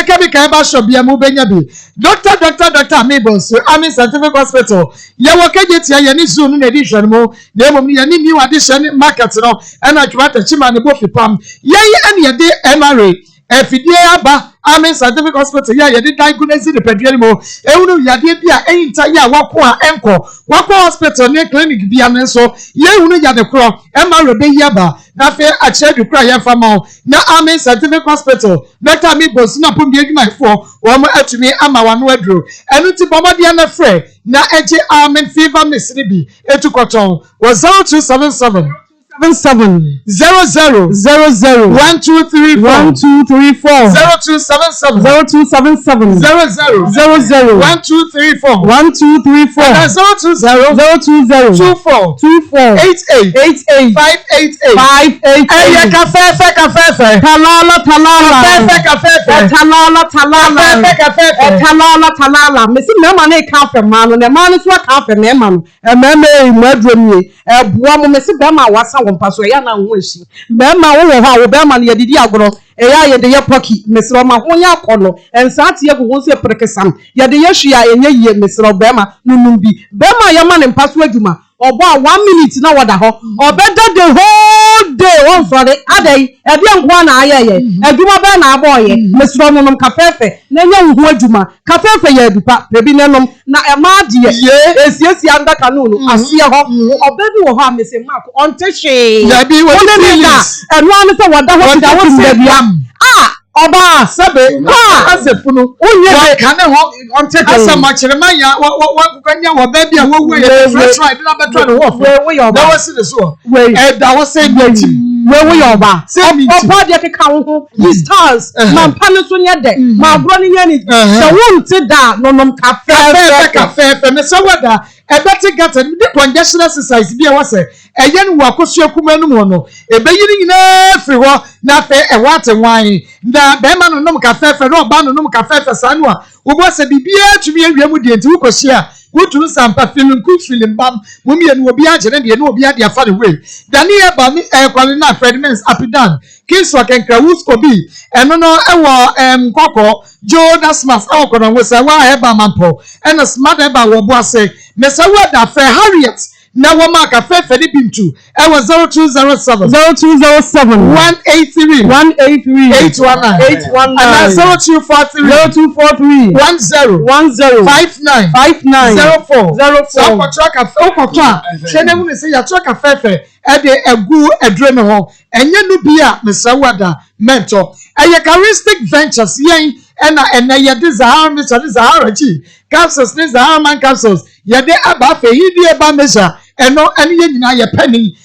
kabi ka ba shop bia mu benya bi doctor amebos amen scientific hospital ye wo kaje tia ye ni zone na edition mo na mom ye ni new addition market no na twata chima ne bo fipam ye ene de MRA efidie aba amen scientific hospital ye de diagnose the pedie mo ehunu yade bia enta ya wako a enko wako hospital ne clinic bia ne so ye ehunu yade kro MRA be yaba na fe a chedu kra ye fama na amen scientific hospital doctor amebos na pom die dwuma fo wo mo atumi ama wano aduro enu ti bomode na frɛ na eje amen fever mix ni bi etukoton was 0277 00 1234 0277 0277 00 1234 020 24 88 588 eye kafefe talala mesi mema na kafe ma no na ma no so kafe na ma no mema mu adromie eboa mo mesi be ma wasa wo mpaso ya na ho ehyi mema wo wo ha wo be ma no yedidi agoro eya yede ye poki mesro ma ho ya kono ensate ye go so prekesam yede ye hwia enye ye mesro be ma nunum bi be ma ya ma ne mpaso adwuma obo 1 minute na wada ho obeda the whole day one for the adai ebi nkwa na ayeye aduma ba na aboye mesro nom kafefe na nya nhu aduma kafefe ya adupa bebi nenom na emaade esiesi anda kanunu asie ho obebi wo ho amese mako ontehwe ya bi wo ni enu anu se wada ho da wo bebia Oba sabe asefunu onye ka na ho asama kirema ya wa kwanya wo ba bia wo ye fresh try na betra no wo da wo se so da wo se gbati we yoba oba de keka ho the stars man pano so nye de ma agro ni nya ni se wonte da nonom cafe me se wada ebeti gata the congestion exercise bia wo se eye ni wakosu akuma no mo no ebeyiri nyina firi ho na fe e wate wan da be ma no nom cafe no ba no nom cafe sanu a wo bo se bibia tumi awiamu de nti wo kosia wutu sampa feeling good feeling bam mumie no obi agere de no obi ade afa the way dani e ba mi kwale na Fredmans apidan kinso kenkra wusko bi eno no ewo nkoko Jonas Mas akono nwesa wa e ba mampo eno smart e ba wo bo ase mesa wa da fe Harriet na wo maka fefe ni bintu ewo 0207 183 819 and 0243 10 04 so ko traka okotwa hwene mu ne se ya traka fefe e de egu edre me ho enye no bia mesawada mentor characteristic ventures yen ena ye desire me desire chi capsules desire man capsules ye de aba fe hidi e ba measure eno ene ye nyina ye penny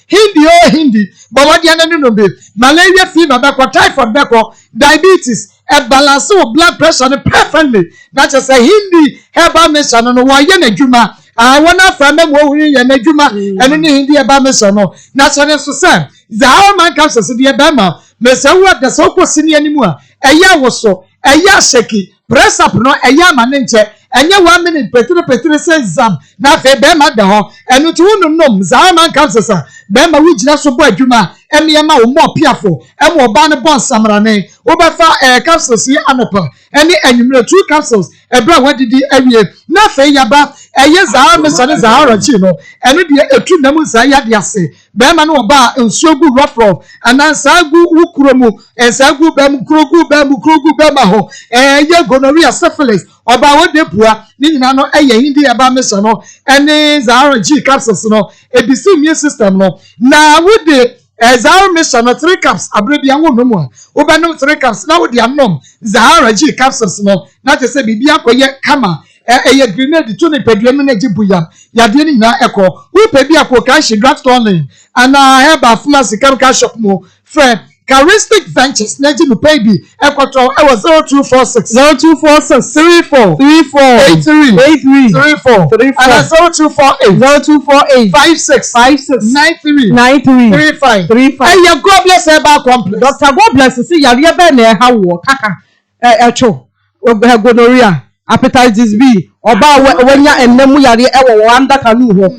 hindi but what ye no be malaria fever be ko typhoid be ko diabetes e balance of blood pressure perfectly that just say hindi herbal measure no wo ye na dwuma wana from them wo ye na dwuma ene ni hindi herbal measure no na so ne so say Zahara man capsules de be ma me say wo da so ko sini animu a eya wo so eya sheki press up no eya ma ne nche enye 1 minute petre say exam na fe be ma da ho enu ti wonu nom Zahara man capsules be ma wo gina so bo adwuma eme ma wo mo piafo eme oba ne bon samra ne wo be fa capsules yi anopa ene anwumre 2 capsules ebra wadidi awie na fe yaba eye Zahara me so ne Zahara chi no enu de etu nam sa ya de ase be ma no oba nsuogu rough anansa gu wukuromu ensagu be mu krogu be ma ho ye gonorrhea syphilis oba wo de bua ni nyina no eye hindi aba me so no ene Zahara G capsules no ebisi immune system no na wo de Zahara mission 3 cups abrebia wo no mu a wo be no 3 cups na wo de anom Zahara G capsules no na te se bibia koye kama eye grenade to ne peduam na gibuya yade ni na eko wo pe bia ko kan shi draft online ana heba pharmacy chemical shop mo friend characteristic ventures na ji no pay bi ekoto e was 0246 34 83 and 0248 56 93 35 eye God bless eba complex Dr. God bless see yare be na ha wo kaka echo gonorrhea hepatitis B oba wanya enemu yare ewo wanda kanu ho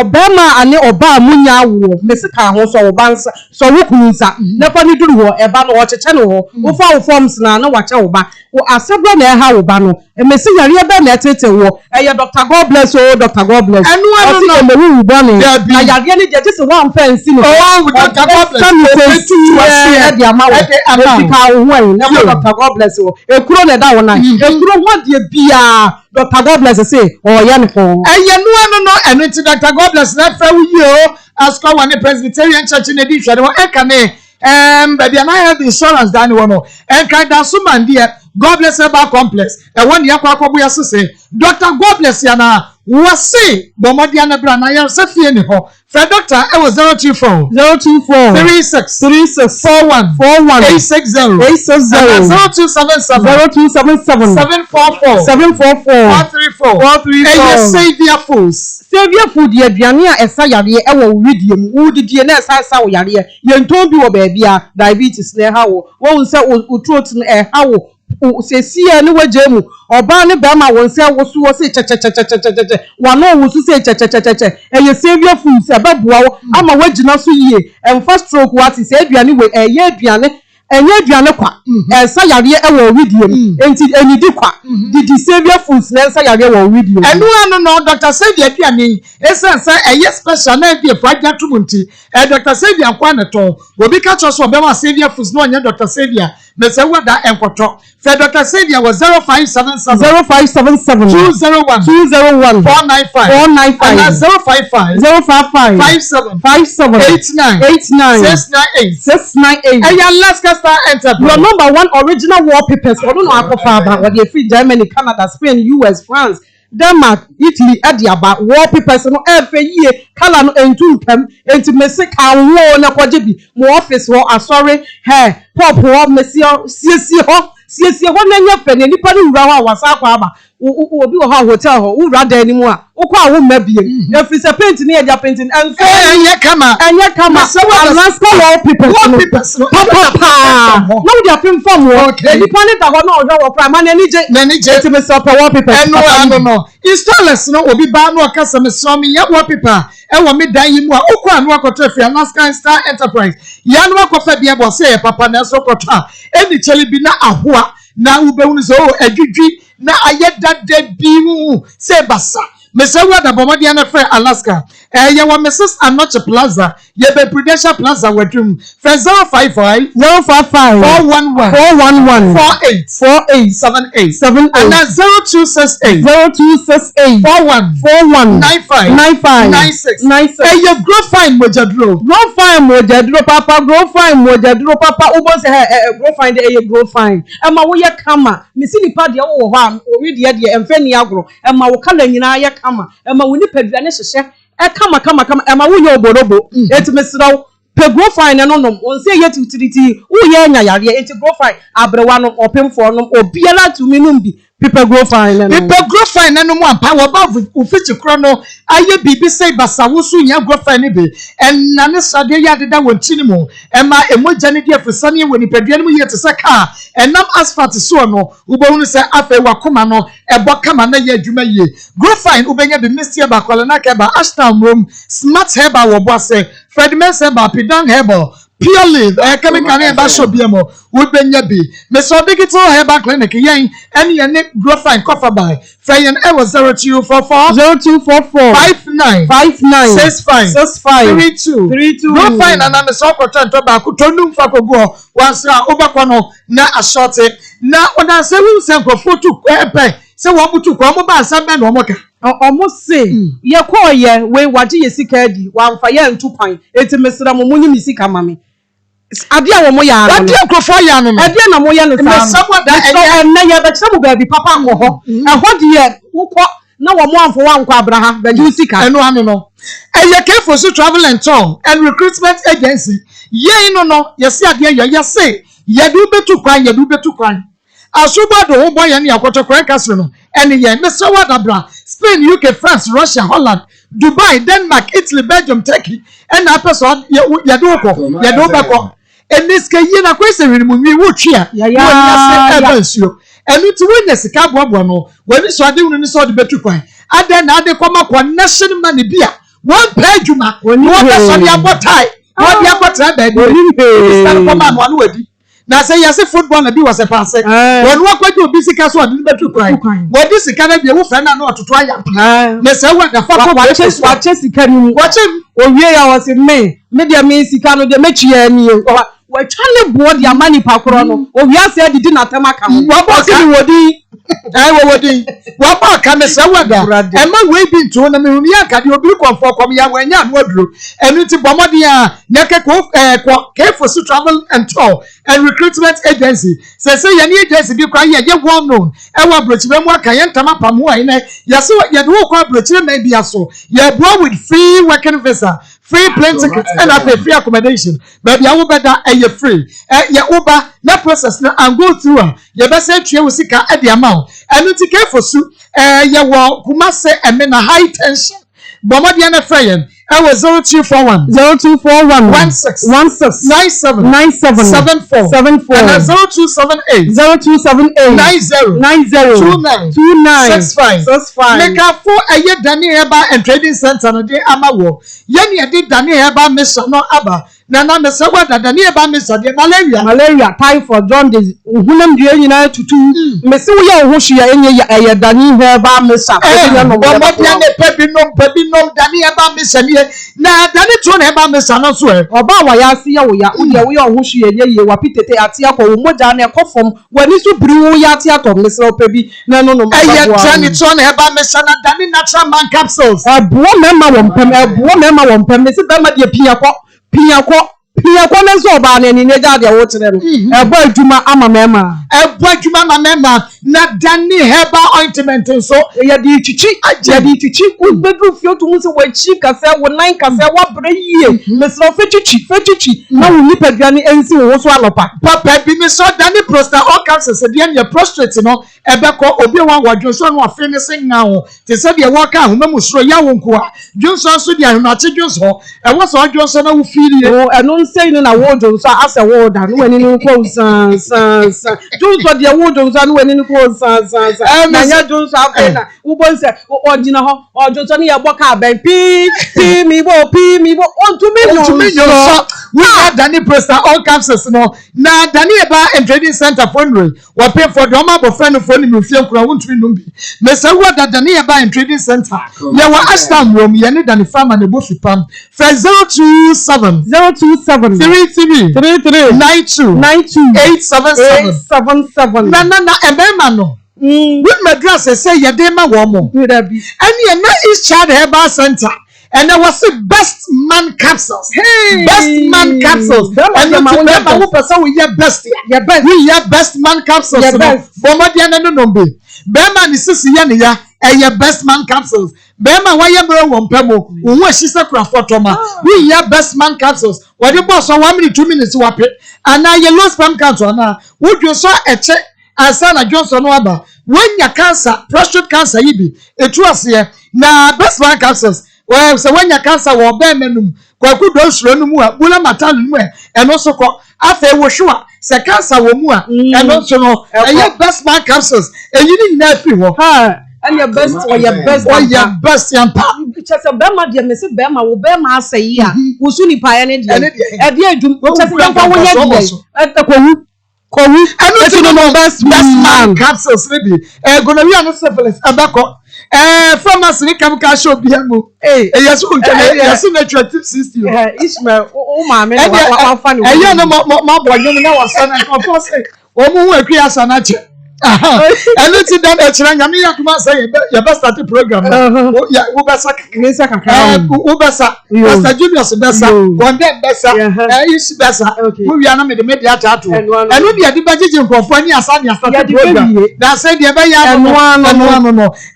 obema ane oba munya wo mesika ho so obansa so wukunsa nefa ni duru ho eba no ocheche no ho wo fa wo forms na wache wo ba wo asebro na ha wo ba no emesi yare ebe na etete wo eye Dr. God bless o Dr. God bless enu anu no emewu bo ni na yare ni je just one fancy no Dr. God bless e di ama wo mesika ho en na Dr. God bless o ekuro na da wo na ekuro ho de bia Dr. God bless say oh ya nko eye no anu no enu ti Dr. God bless na fa wu yi o aska one Presbyterian church na di hwere wo eka ne baby na health insurance dan wo no enka da so man dia God bless eba complex e won ya kwa akobu ya say Dr. God bless ya na wase bomodia na bra na ya safie ni ho for doctor e was 024 36 41 860 0277 744 434 Savior food ye aduane a esa yare e wo widie mu wudidie na esa esa wo yare ye nton bi wo ba bia diabetes na ha wo wo nse wo throat na e ha wo sesie ne wagemu oba ne ba ma won se wo so wo se che wano wo so se che eye Savior food se ba boa wo ama wagina so yie em first stroke what se aduane we eye aduane enye aduane kwa ensa yare e wo video enti enidi kwa the savior foods na ensa yare wo video enu anu no Dr. Savior aduane esensa eye special na be fragile tumunti Dr. Savior kwa ne ton obi ka cho so be ma Savior foods no onye Dr. Savior me se wada enkoto fe Dr. Savior was 0577 201 495 055 698 Aya Alaska Star Enterprise. Your number one original wallpapers. I don't know how what they free Germany, Canada, Spain, US, France, Denmark, Italy, Ediaba, wallpapers no every year. Color no entu them into messy can war na kwajibi. More office war sorry hair pop war messy CC ho na nya fe ni pa ni wura ho awasa kwa aba obi wo ha hotel ho wura da ni mu a okwa wo mabie every se paint ni eja painting and enya kama Alaska wallpapers papa no dey film form wo ni pa ni ta ho na ojo wo pra ma na ni je ti me so pa wallpapers no installers no obi ba no akasa me so me ya wallpaper e wo me dan yi mu a okwa no akoto fi Alaska Star Enterprise ya no akofa bia bo se papa na so koto a eni chele bi na ahoa na ubehunu so adwudwi na ayedada bi se basa mesewa da bomodi na fe Alaska ye wa Mrs. Anoche Plaza ye be Prudential Plaza wadum fe 055 411 48 and 0268 41 95 ye grow fine mojadro papa grow papa ubo se grow fine dey grow fine e ma wo ye kama misi nipa de wo ho a owi de emfe ni agro e ma wo kala nyina ye kama e ma wo nipa duane hyehye e kama e ma wo ye oborobo etimesiraw pe grow fine no onse ye titiriti wo ye nya yare enti grow fine abrewa no opemfo no obiala tumi no bi people grow fine no mo ampa wo ba ufichi kro no aye bibi say basa wo su nya grow fine be en na ne sade ya deda wonchini mo e ma emoja ne dia frisane woni peduane mu ye te se car enam asphalt so no ubonu se afa wakoma no ebo kama na ye adwuma ye grow fine ubenya be mistie ba kwala na ke ba ashton room smart herbal wo bo se Fredman herbal pidang herbal purely chemical herbal shop biamo ubenya be me so digital herbal clinic yen any grow fine cover by Fayen ever 0244 59 65 grow fine and I'm so content about kutonum fakogo once obakono na assorted na ona se wi se photo epe se wo butu ko mo ba san be no mo ka almost say ye call ye we waje ye sika di wa mfa ye ntupan eti mesra mo munyi mi sika mame ade a wo mo ya no ade akrofo ya no ade na mo ye no sa na ye be kira mo ba bi papa ngo ho e ho de ye wukọ na wo mo amfo wa nkọ abraha ba di sika eno ano no eye careful so travel and tour and recruitment agency ye no ye se ade ye se ye du betu kwan asubado wo boy ne akoto kwan kasre no ene ye Mr. Wadabra Spain UK France Russia Holland Dubai Denmark Italy Belgium Turkey and person ye do bako eniske yi na kwese winimu wi wo twia ya ebansuo enu ti wonya sika bobo no wani so ade wunu so de betu kwan ade na ade koma connection man bia one page ma wo be so de abotai wo de abotai ba bi start koma no wadi na say yes football na bi was a pass when wo kwaje obi sika so ade betu kwan wadi sika na bi wo fa na no ototo aya me say wo da fa ko wa sika ni mu owie ya was me dia me sika no de mechi ya ni we chale board ya mani pakoro no owi ase didi na temaka ho wa bo se ni wodi wa ba ka me se waga e ma we bi nto na me huni aka de obi konfo kom ya wanya no aduro enu ti bomodi a na ke ko careful to travel and tour and recruitment agency say ye ni agency bi kwa ye well known e wa brochibe mu aka ye ntama pamu ai na ye se ye de wo kwa brochibe na bia so ye bo with free working visa free plane tickets and free accommodation baby I will better you free ya uber na process na and go through ya be say tue wo sika e de amount and it careful su ya wo kuma say e me na high tension bomodi na friend I was 0241 16 97 74 and 0278 90 65 make a for Dani Heba and Trading Center no dey amawo ye ne dey Dani Heba mission no aba na me se wa dada ne ba me sade malaria typhoid jaundice hunam die nyina tutu me se wo ya ho hwe ya enye dani ho ba me sa no ne pebi nom dani e ba me sane na dani to na e ba me sa no so e oba wa ya se ya wo ya wo ye ho hwe enye ye wa pitete ate akọ wo moja na ekofom wani so biri wo ya ate atom me se opebi na no ma dani to na e ba me sa na dani natural man capsules abuo mema wo mpem me se ba ma de pia ko na so ba na ni ne ja de wo tere no ebo adwuma ama mema na dani herbal ointment so ya di chichi u bedru fio to mu se wa chi kasa wo nan kasa wa bre yie me se fe chichi na wo ni paduane ensi wo so alopa papa bi me so dani prostate all cancers de ne prostate no ebe ko obi wa wadwo so no afi ne senga ho te se de wo ka homa musuro ya wo nko a dwonso so de ahunate dwonso e wo so dwonso na wo firie o eno nsei no na wo dwonso ase wo da no wani ni ko san dwonso de wo dwonso no wani ni ko san na nya dwonso afena wo bon se o gina ho o dwonso ni ye boka ben pi mi bo on to me so we have dani prostate all cancers no na dani eba and trading center phone we pay for the ma bo friend phone mi fie nkura wontumi numbi me se wo da dani eba and trading center ye wa ashtam room ye ne dani farmer ne bo fipam for 027 33 92 877 na ebema no with madrasa say ye dey ma wo mo and ye na East Child Herbal Center. And there was the best man capsules. Best man capsules. And you remember who person we have best. We have best man capsules. Boma dia na no be. Bema ni sisi ya ni ya. Your best man capsules. Bema wa ye bro wompemo. Wo hisa kura fotoma. We have best man capsules. What the boss 1 minute 2 minutes wape. And now you lost sperm cancer na. Would you saw a check Asana Johnson Waba. When your cancer, prostate cancer yibi. It was here. Na best man capsules. Well, so when your cancer will bear menum, Kwaku dos renumua, Bula Matan, and also after was sure, the cancer will mua, and also no, and your best man capsules, and you didn't know people, and your best or your best young pam. Just a Bema, dear Mrs. Bema, will bear my say, yeah, who soon pioneered at the end at the and best man capsules, maybe, gonna be on syphilis, abacco. Pharmacy ni kam ka show bia mo yes o nka yes attractive 60 Ismail o ma me wa fa ni no ma bo nyu na wasa na of say o mu hu akwi asa na che and it's done a chira nyame yakuma say you best start program ya wo besa mensa kakra wo besa Pastor Julius besa one day besa is besa wo wi ana me de media tato and wo dia di bagije nkofo ani asa ni start program na say de be ya no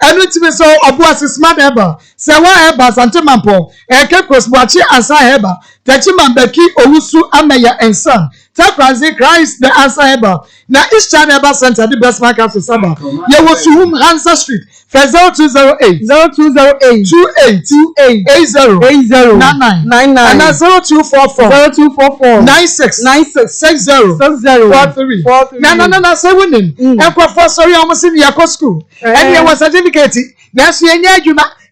and it me so obo asisma eba say wa eba santemampo eke kosbuachi asa eba tachima beki owusu ameya ensan Takwazi Christ the answer ever. Now East Child Herbal Center the best market to Saba. You will to whom Hansa Street. 0208 28 80 99 and 0244 96 60 43. No, say winning. And for sorry, almost in Yako school. And there was certificate. That's the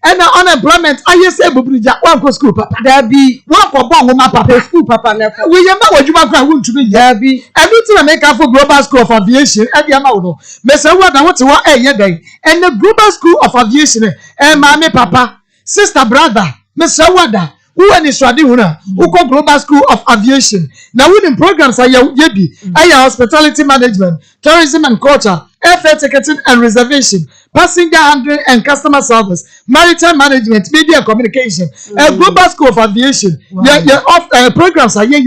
and unemployment I say bubrija one go school papa there be one for bon papa school papa never we yama wadwuma kwa won to be there be everything I make for global school of aviation e yama no me say what I want to what eh den and the global school of aviation mommy papa sister brother me say what that who any swadi huna who go global school of aviation now winning programs are yebi hospitality management tourism and culture airfare ticketing and reservation passenger handling and customer service, maritime management, media and communication, global school of aviation. Your programs are here.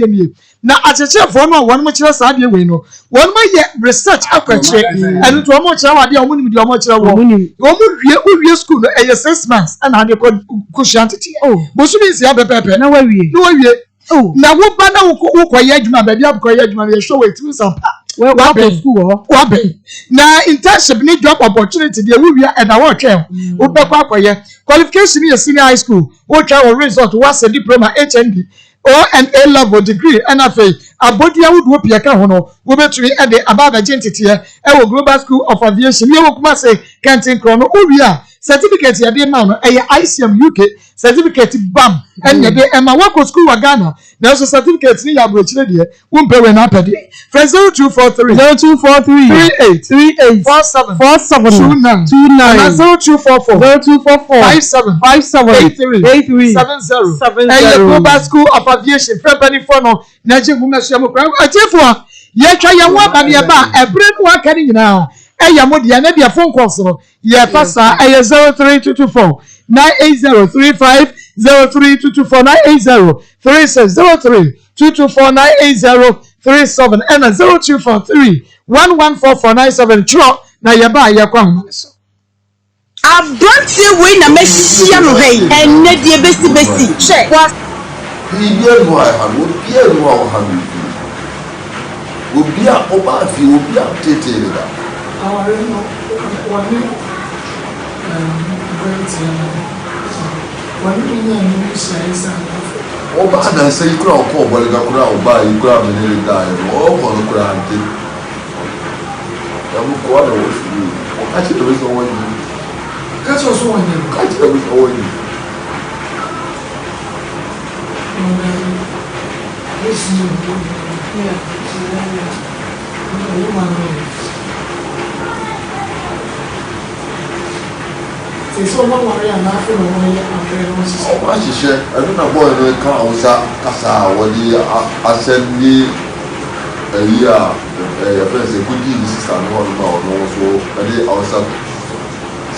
Now, at a chair for one much less idea, we know one more research aperture and to a much hour, the woman with your much your school, 6 months, and how you could cushiantity. Oh, but you mean, Pepper, no way. Oh, now what banner who quiet my baby up quiet my show it to some. Well, school, now internship need job opportunity. There will be at our camp. Qualification in senior high school, or travel result was a diploma HND or an A-level degree. NFA. A body would whoop your cahono, woman to the above agentity, our global school of aviation. You will say, Canting Chrono, Ubia, certificate ya dey ma no ICM UK certificate bam and ya dey Maa Akos school wa Ghana na so certificate ni ya bro chire de wo mpe we na pede friend 0243 38 47 29 0244 57 70 global school of aviation friend bani for no na je mu meso mo kra atefo a ye twa ye wa ba ne ba ebre no aka ni nyina eya mo dia na dia phone calls no ye pasa 03224 98035 03224 98036 03224 98037 and 0243 114497 tro na ye ba ye kwa ho so abrantie we na mehia no hey enne die besi che Bibiya no I have bibiya no I have bibiya oba fi bibiya tete da aware no wani wani nya no shaisa oba na say kura ko bole ga kura oba yi kura me ne da yo o ko kura ante ya mu ko da wo shi o ka ci da so wani ka ci so wani ka ci da so wani ọba ṣiṣẹ́ ẹdún náà bọ́ọ̀ ní ká ọ̀sá kásá wọlé asẹ́ni ẹ̀yí à ẹ̀yẹ̀fẹ́ ṣe kú dí ní sísá ní wọn náà ọ̀nà wọn so ẹdí ọ̀sá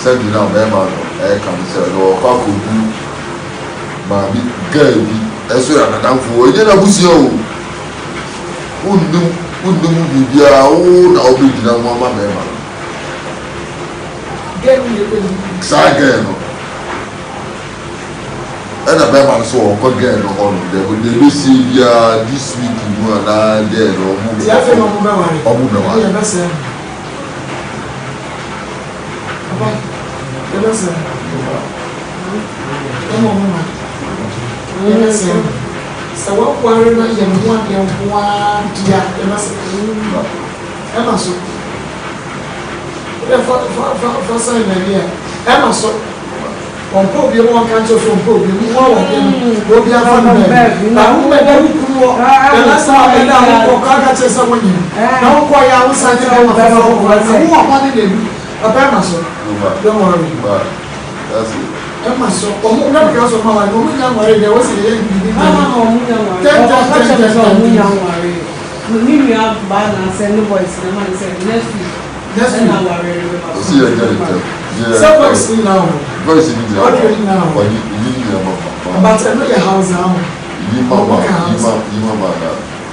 sẹ́ni náà mẹ́ẹ̀mà nọ ẹ̀ẹ́kà ní sẹ́ni náà ọkọ̀ àkókò maami gẹ́ẹ̀ bi ẹ̀sọ́ yà nàdánfò ẹ̀yẹ́ náà bú sí ọ̀ wọ́n ní bìbíà ó nà ọ́ bí jìnnà wọn má mẹ́ẹ̀mà nọ. Saa gẹ́ẹ̀ nọ ẹnna bẹ́ẹ̀ máa sọ ọkọ gẹ́ẹ̀ nọ ọ̀nà dẹ̀ bó de ló ṣe bíà this week mu àná dẹ́ẹ̀ nọ ọmú bẹ̀ wá. Sɛ wɔkware no yɛ mmoa deɛ nkoa dea ɛma sɛ ɛma so wodɛ fa sane nani a ɛma so ɔmpɛ obie mu wɔnka nkyɛ so ɔmpɛ obie mu woa wɔde no obi afa no baabi na wobɛda wo kuru hɔ ɛna sɛ wobɛda wokɔkɔ aka kyerɛ sɛ wonyim na wokɔ yɛ a wo sane bɛma fafa wokɔ na wowɔ ne na du ɛbɛma so don't worry Emma so omu na because of my omu nya nware de wo se ye bibi mama omu nya nware omu nya nware ni mi ba na say no boys na man say next week na nware re ba see you again so boys in now boys in now okay now but you need your mama but I know your house now you mama na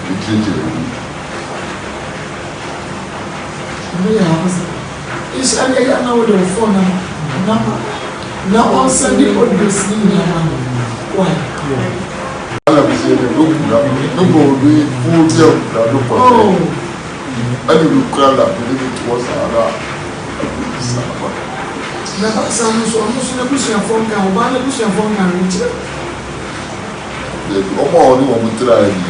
you treat you know your house is I now with the phone now Now on Sunday or this evening, why? Ala bisi ene lukura, nubo bi fuja la lupa. Oh, ani lukura la bi tuwa sara. na basa muso na busia fonga, oba na busia fonga nche. Ọmọ ọni wọn mutira ẹni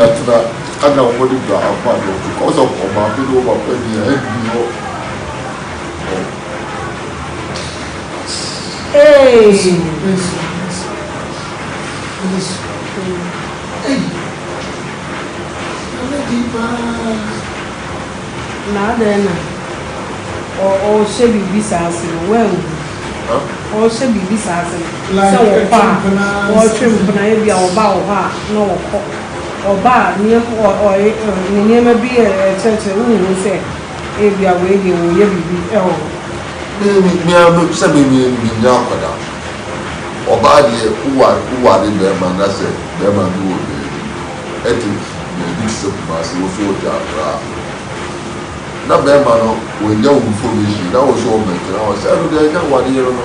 atira ana wọn di gba apa ni o because of ọmọ abiri ọmọ apẹ ni ẹni yọ. Hey. Na then or she be bisas well or she be bisas so or trim na e bia oba oha na oba ni or ni ma bi e church wu say e bia we dey wo ye bibi e o mi a sẹ mi nya akọda ọba deɛ wúwà de bẹẹma n'asẹ bẹẹma bi wọ bẹẹbi ẹtì bẹẹbi sẹ kuma sẹ wọ́n so ọjà akora na bẹẹma no wọ́n nya wọ́n information na wọ́n so wọ́n mẹtẹ na wọ́n sẹ ẹnu deɛ ẹnya wà ní yẹrẹ no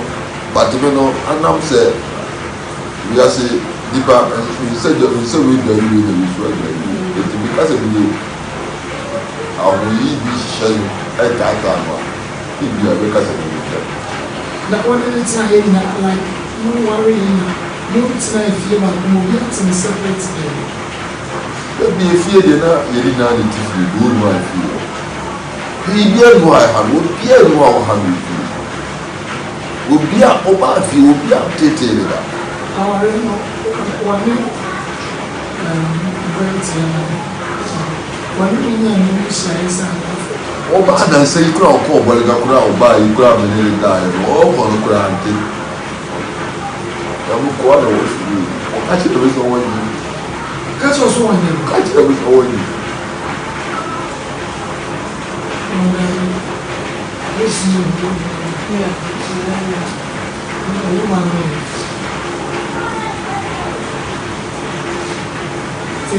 bàtí mi no anam sẹ wíyásẹ nípa nsẹ wíì dẹ wíì dẹ wíì so ẹgbẹ yìí ètò mi kásẹ mi yẹ àwọn yìí bi hyehyẹ no ẹ tààtàá no a ibi a bẹ kásẹ mi yẹ. Na one anytime here na like no worry na no tonight feel like no be at in separate day. Ebi efie de na yeri na ne ti fi do no afi. Bi bia no ai ha no bia no a ha no fi. Obia Oba fi Obia tete da. Our no one Oba na say you crowd call but ga kura Oba you grab me die. Oh, for no kura ante. Yamu ko na wo fi. O ka chi do so won you. Catch us one day. Ka chi do so won you.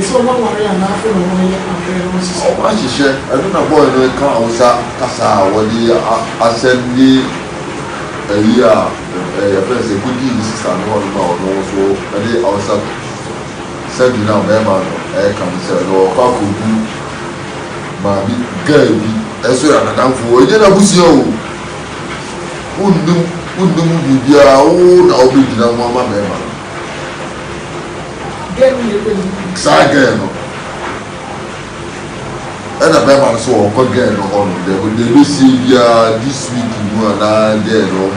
So one worry and after the one Oh, I share. I don't know boy no ka Hausa kasa wodi assembly ya friends e good deal sister no one no so I Hausa said you now be man come say no ka ko du ma bi girl bi eso ya na danfo e na busi o undum bibia o na obi dina mo ma be man Saga no. And a better so again on the we see this week you are there or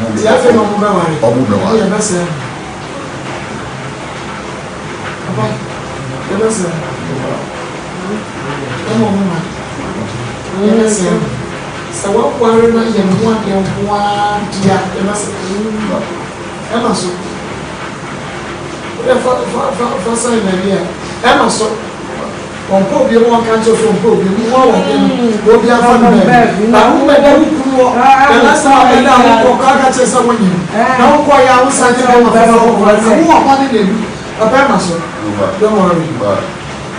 so what worry na ye mo dia Emma so for sign idea Emma so on po bi mo kan so from po bi mo wa wo bi afa no be na wo be da ku na sa be da ko ka che sa woni na ko ya wo sa je ma fa ko wo wa ni le Emma so don't worry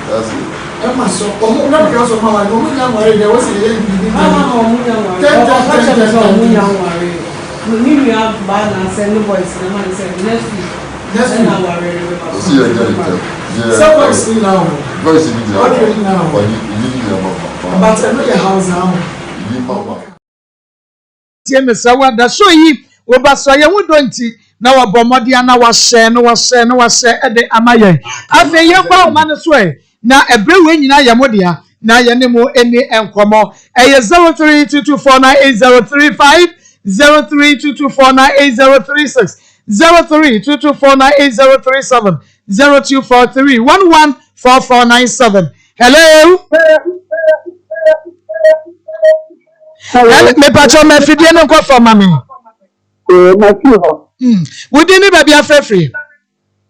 that's it Emma so o mo na ka so ma wa mo nya worry de wo se ye bi mo nya worry mo ni ya ba na send voice na man say next week and I worry see you so what's still now voice in now but I know your house now tie me sawa da so yi wo ba so ye wo donti na wa bomodi na wa share e de amaye afi ye kwa ma ne so e na ebrewe nyina ye modia na ye ne mo eni enkomo eye 0322498035 0322498036 0322498037 0243114497 hello me pacho me fidie no kwa for mami na kiho wodi ni baby afrefre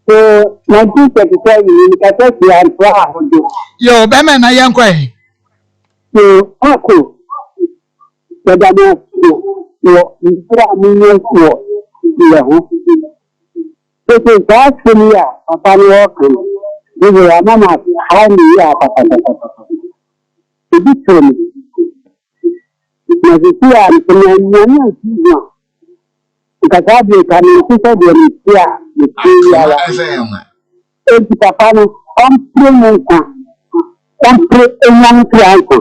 1937 ni ka se ya ntwa hodo yo be me na yenkwa e ako da mo yo ndra mi yo ko ya ho Porque já seria a palioca, digo, a mama, a minha, a papapá. E disse, mas isso é a minha filha. O casado é a minha filha de Alicia, de filha. Ele papá não compre nunca. Compre uma criança.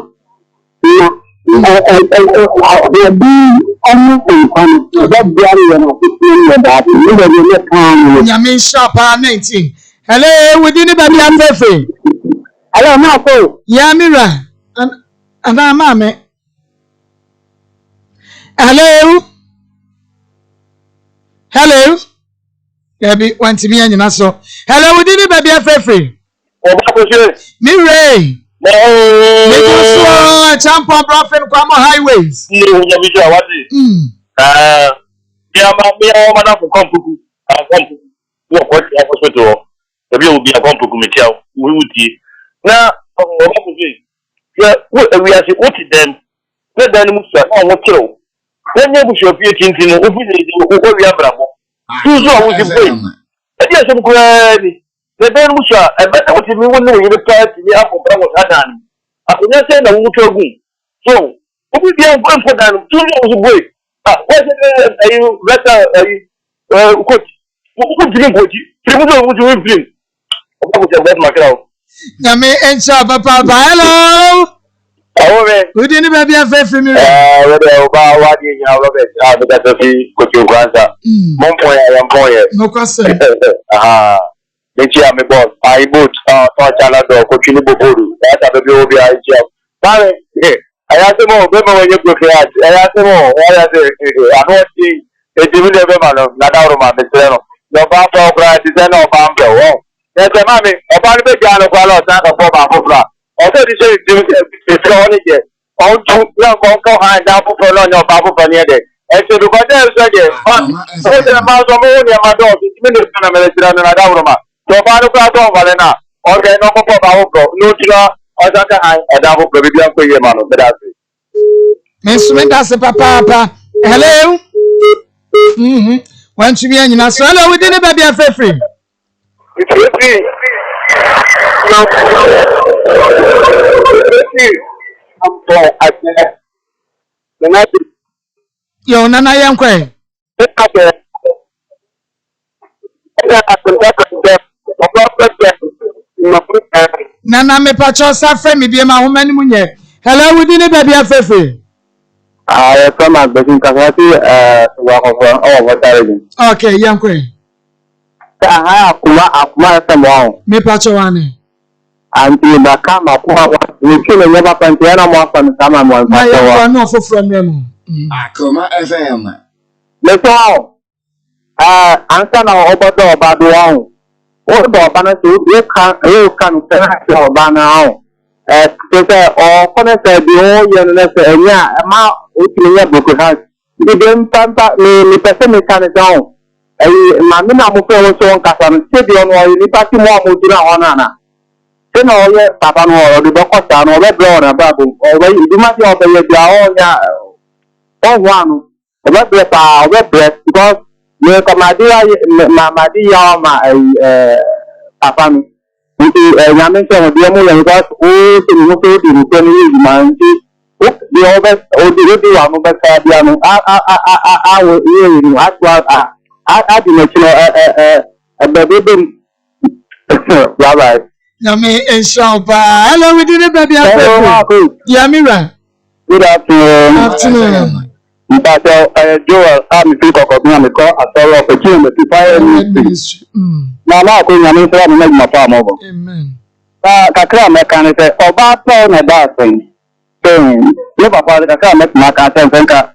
Yamin Shapa 19. Hello, we didn't baby afefe. Hello, Marco. Yamira. And mama. Hello. Hello. Baby, want to be in so. Hello, we didn't baby afefe. Me Ray. Because champion Bluffin Kwamo highways. Akunya say na wo twagu so obi bia important tu no boy what you better coach wo dream coach dream wo dream oba ko bet makra Yami encha papa hello awobe we didn't baby afefe mi we dey oba wa di nya Robert be that fi coach Kwanza monpo ya no kwase Mechi ame boss, I boot, chala do, kochini boboru, that baby obi I job. Pare, I ask them all, remember when you go for that, I ask them all, I don't see, eti mi de be ma no na da ro ma be tere no no ba to kra ti se no ba mbe wo e se ma mi o ba ni be ja no kwa lo sa ka po ba fufra o se di se di se se oni je on tu na ko ko ha da fufra no no ba fufra ni de e se du ko de se je o se ma so mo ni ma do ti mi ni na me le tira na da ro ma to ba no kwa to ba le na o ke no ko po ba fufra no tira o sa ka ha e da fufra bi bi an ko ye ma no be da se Mesumi dase papa. Hello. Want to be in your so hello within a baby free. Yo, Nana Yankwe. Nana me pacho safre mi be ma ho mani munye. Hello within a baby free. I come at the Kinkasati, Okay, Yankwe. Akoma someone. Me pacho wane. And in the camera, we kill never Pantiana more from someone. My young no for from them. Akoma FM. Let's all. Answer now about the one. What about Banner? You can tell Banner. Or Connect the whole and yeah, amount of book has. You didn't pamper me, person can down. Mamma Musso on Casan, Stadium or you party more Mutina on Anna. Then all your Papa or the Bocosan or Red Brown about him, or you must offer your own one. Red breath, because you come my dear, my Papa. I mentioned the Amoy because all the Musso in 20 years, man. The over or the one over Fabiano. I will hear you as well. I didn't know a baby. Rabbi. Yami and Shampa. Hello, we did a baby. Yamira. Good afternoon. But Joel, I'm people of me, I'm a call. I saw opportunity to fire ministry. Now, I'm going to make my farm over. Amen. Kakra mechanic, or bad phone a bad thing. Saying, you have a Kakra mechanic.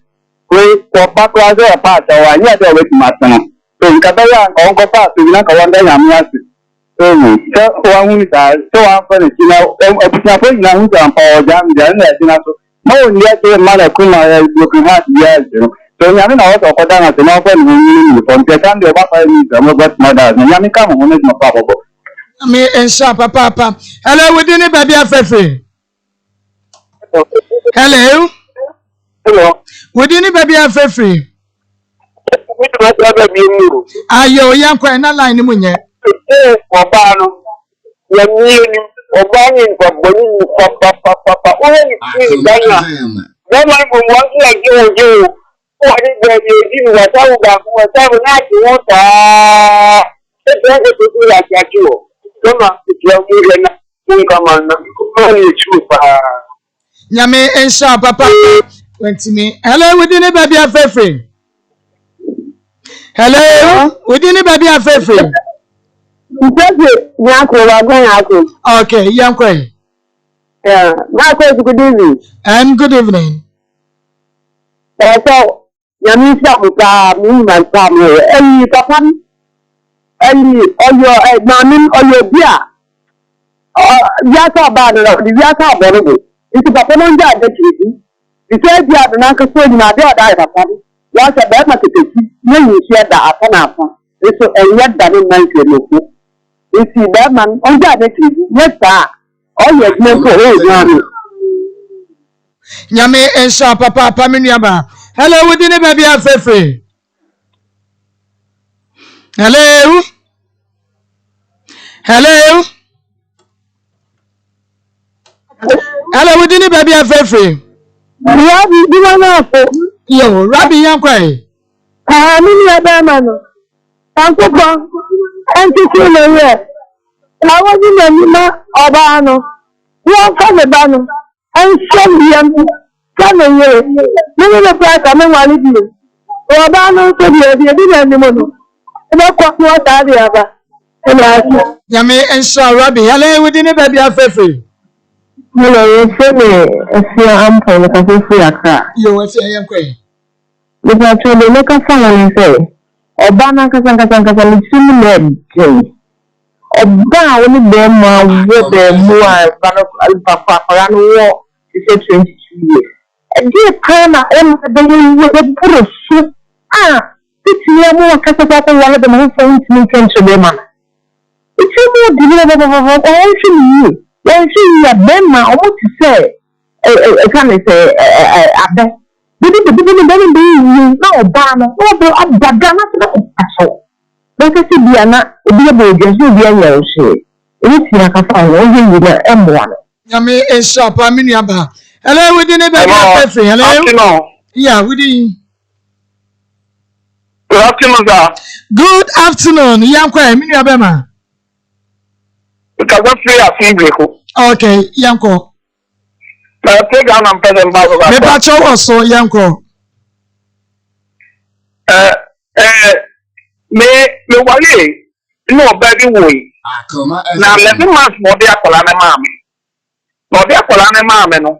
We for backwards a part, or I never with my son. So, Kabaya and Uncle Pass, you know, one day I'm asking. So, one so often, you know, a point now who's on power jam, no, yet, Mother Kuma is looking at the edge. So, I mean, also, for them as an often from the time they were about my dad, and Yami come on is not probable. Me and Shampa Papa. Hello, we did a baby. Hello. Hello. We didn't baby free. Ayo, Yankwe, na line munye. Obano, Yamini, Obani, Boni, Papa, only Dana. No one from one like you. What is the you was out not you want to do like that you. Come on, you come on, only true. Yame and Shampa Papa went to me. Hello, we didn't baby free. Hello, we didn't baby free. Okay, Yankwe. Yeah, good evening. And good evening. So, Yamisha, my family, and Papa, and your mammy or your beer. Yaka bad, the Yaka bottle. It's a Papa on that, you said you have an uncle in my dad, I have. Once a bad market, you share that upon our. It's a yet that in my you see that man on that, yes, sir. Oh, yes, no, Yame and Shampa Papa Minyaba. Hello, we didn't baby free. Hello. Hello. Hello, we didn't baby free. Yo, Rabbi Yankwe. I'm in your man. Uncle Bon, and to kill a I was in the Obano. You are from the Bano, and show me come away. Many of the price I know what it is. Obano to be a bit anymore. And I quite what I have. Yame and Shaw Rabbi. Hello, we didn't baby free. Hello, you say me, if you am for the free a crack. You will say Yankwe. Because they make a fun and say, Obama Kasankasan, it's similar. Oba only them what the more Papa around war is 22 years. And dear Kana, the Burush. This year more Casabata, one of the most famous to them. It's a more development of you. When she a Bema, I want to say, I can't say, I bet. But it didn't be no Obama, no, I'm Badana. But I see Diana, be able to do the other shit. It's like a fine, only with the M1. Yami is shop, I mean, Yaba. Hello, we didn't have hello. Yeah, we didn't. Good afternoon, sir. Good afternoon, Yanko, Mini Abema. Because I'm free at Fibrico. Okay, Yanko. Take down and present Bible. Me pacho also, Yanko. Me wale no baby way. Akoma. Now 11 months more dey akola na mama. No dey akola na mama no.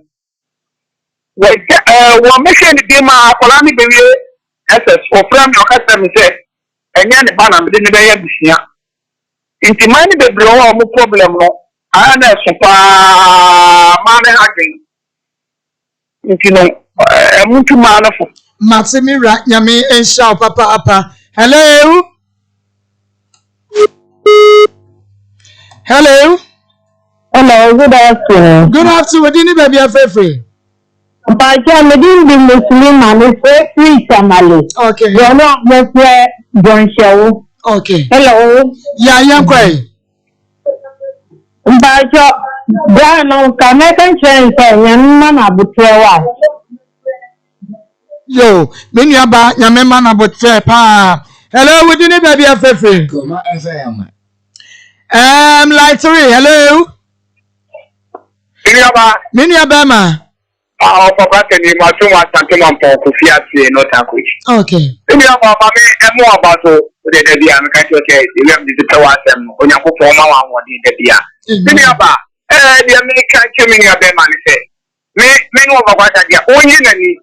We make any dey ma akola ni baby SS for from your customer say enya ne ba na me dey ne be ya bisia. Inti mani be blow o problem no. Aya na so pa mane hagin. Inti no muntu ma na fo. Matsimira Yami and Shaw Papa. Hello. Hello. Hello, good afternoon. Good afternoon. Didn't baby a free? But I'm the Muslim and it's free Somali. Okay. You're not just John Show. Okay. Hello. Yeah, Yanko. But you're come I can change and man abutewa. Yo, when you're back, your man about fair pa. Hello, we didn't baby a free. Akoma FM. Like 3. Hello. Mini Abama. Papa can you must want something on Fiat, not Anquich. Okay. Any of our mommy and more about the Debbie and Catch you have to tell us when you put for Mama what the Debbie. Any of our the American coming up their money say. Many of what I get only any.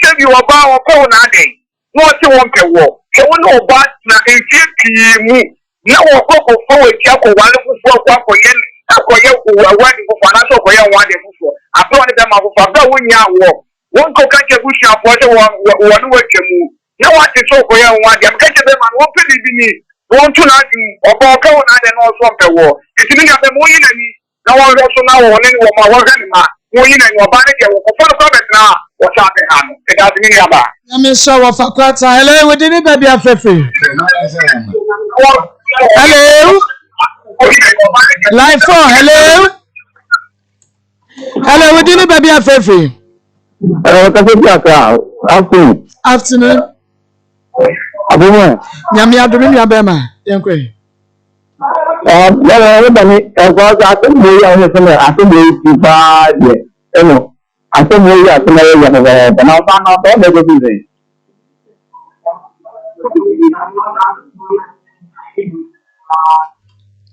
Tell you about a phone a day. What you want to walk. So we know about in 50 no go forward chako wale kwa yen akoye wadi ku fana so koye wadi fufu abro ne dem afufu abro wonya wo won ko kache bushi afoje wonu wachemu na wati so koye wadi am kache dem an won pedi bi ni won tu na obo ka won ade no so mpe wo itimi na be mo yin ani na won ro so na wo ne wo ma wo gani ma mo yin ani oba ne je wo ko fo comment na wo sa be ha no e da mi aba na me so wa fakwata hello we didn't baby a free. Hello. Line 4. Hello. Hello. We didn't baby a free. Afternoon. Nyami adumi ya bema. Yankwe.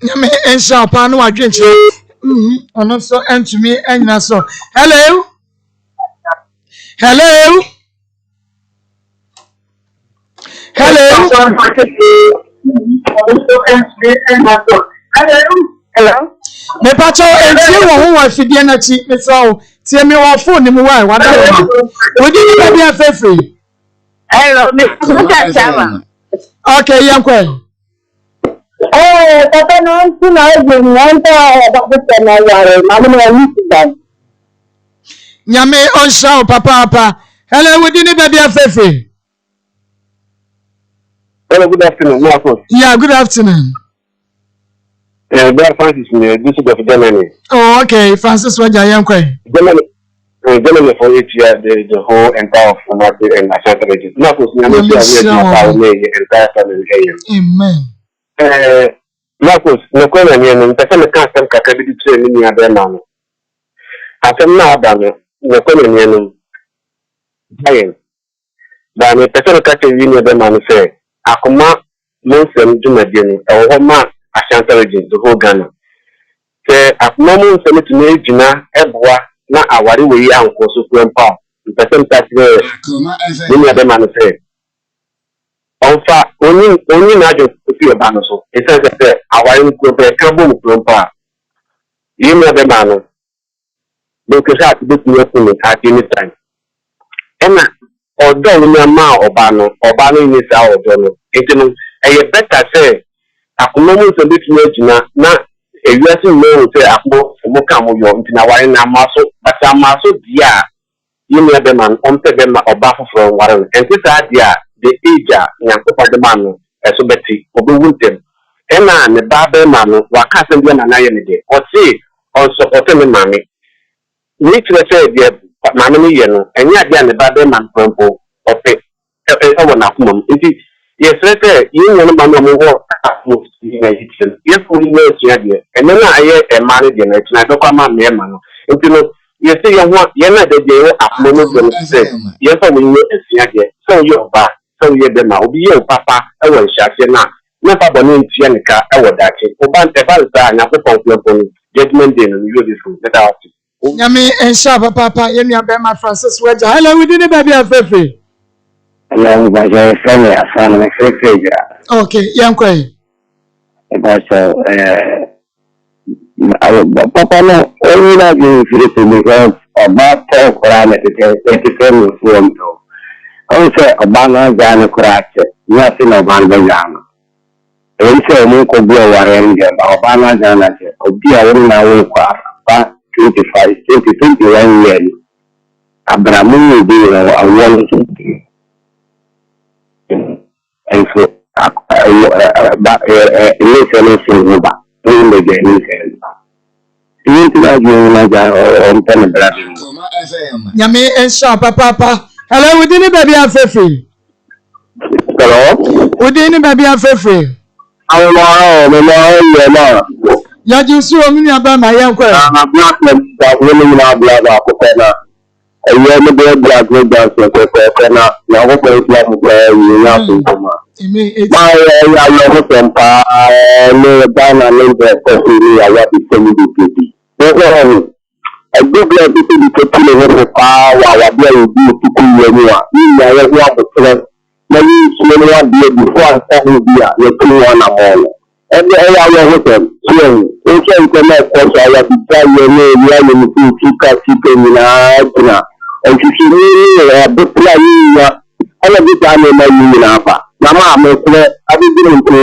Nyame ensha pa no adwenche ono so entumi enyina so hello hello hello hello me pacho entie wo ho wa fidie na chi me so tie me wo phone ni mu wa wada wo di ni bia free Hello, Mr. Chama. Okay, yankwe. Papa no sina eje mwanta bakute na yare mama na yisi. Nyame onsha papa. Hello, we didn't baby free. Hello, good afternoon. Maa Akos. Yeah, good afternoon. Brother Francis, this is of Germany. Oh, okay. Francis Waja yankwe. Germany for 8 years, the whole entire of market and Ashanti region. Maa Akos, entire family here. Amen. Maa Akos, no kwena nyene, mpesa mekasa kakabidi tue nini ya bema. Asem na abame, no kwena nyene. Bayen. Ba mpesa mekasa nini ya bema se. Akoma monsem jumadieni. Awoma Ashanti region, the whole Ghana. Se akoma monsem tune jina ebwa na awari we anko so kwempa person touch the women of the man say. On fa, only not just to feel about so. It says that I want to be a cabo from pa. You know the man. Because I have to do nothing at any time. And although we are now Obano is our donor, it's a better say, Akoma is a bit more na a US no say Akoma Mokamo Yon in a wine and muscle, but I'm also dear. You know the man on them or baffle from Warren, and this idea, the age, Yankopa the man, as a betty, or them. And then the barber man, what can't be an anayamide, or say, on supporting the mammy. Which they say, dear Mammy, and yet the barber man crumple, or pay a one of them. It is, yes, let's say, you know, Mamma work in a kitchen. Yes, we know, and then I hear a married and I don't come on me, man. You know, you see, you want, you're not the day of moment to say, yes, I will know, so you're back, so you're the now, be your papa, I will shut you now. Never born in Tianica, I will that. Oban Tebal, and I put on judgment in and you do that out. Yami and Shaba Papa, Yemi Abema Francis Wedge. Hello, we didn't baby a fefe. Hello, my friend, a son of a figure. Okay, young quay. Papa, no, only not you because about 10 parameters, 87 form. I say a banana jana crack, nothing of Banana. I say a mock of blow around or banana jana, or be a woman away for 25, 21 years. Abramu will be a one. And so, Yami and Shaba Papa. Hello, we didn't baby a fefe. Hello? We didn't baby a fefe. Ya just saw me about my young quay. I'm not that women are blood of Copenhagen. A year the bed black with us, now what is like you have to come up. My love them, I know down and later, I want to send you the I do glad to see the people of the power while will be to cool anyone. You know, I maybe one day before I start here, you're 2 1 and the area with them. So, okay, connect us. I have to tell you, you to keep in and you see me a bit like all of the time in my Mama, I didn't do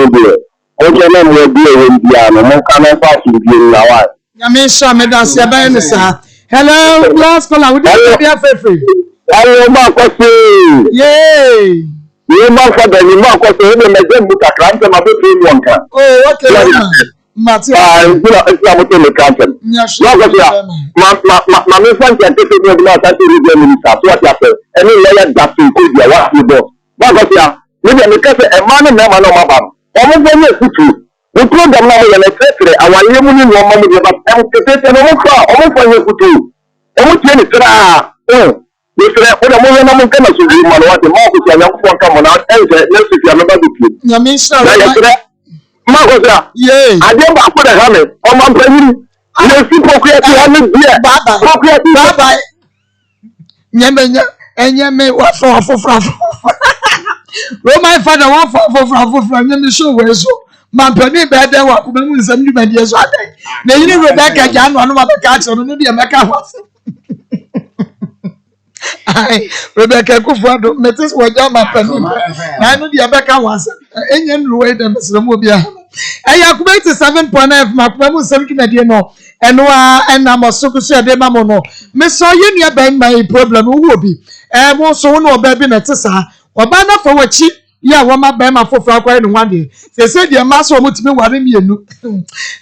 okay, then we'll be in Piano, no can pass you now. Yamisha, Madame Sabanisa. Hello, last caller. We didn't be a fefe. Hello, Marcos. Yay. You must have been Marcos, and then book a cramp and a bit one can. Oh, okay. Matthew, I'm going to cancel. yes, My friend can take it not to read the minister. What happened? Any lawyer that include your what you do. Marcos, maybe a man and never know about. Almost when you see we told them now when I said, I want you to know money about and almost when you put you. Almost when it's this is what I'm going to do. What the Marcus and young come on out and let's see another book. Yamisha, Marcos, yay. I don't put a hammer on my brain. I see procreate Bye bye. Nyamenya, enyame what for my father want for nyame show we so. Man penny better work when we some new media so ade. Na yini Rebecca Jan one ma be catch no no dey make house. Ai Rebecca Kufuado metis waja ma penny. Na no dey make house. Enye nruwe dem selemo bia. Eya ku 87.9 makuma mu sem kimedie no. Eno a enamosoko so ade mamo no. Me so ye nua ban my problem wo obi. Mo so wo no oba bi na tesa. Oba na fa wachi ya wo ma ban ma fofo akwai no wande. Se de ma so mo timi ware mienu.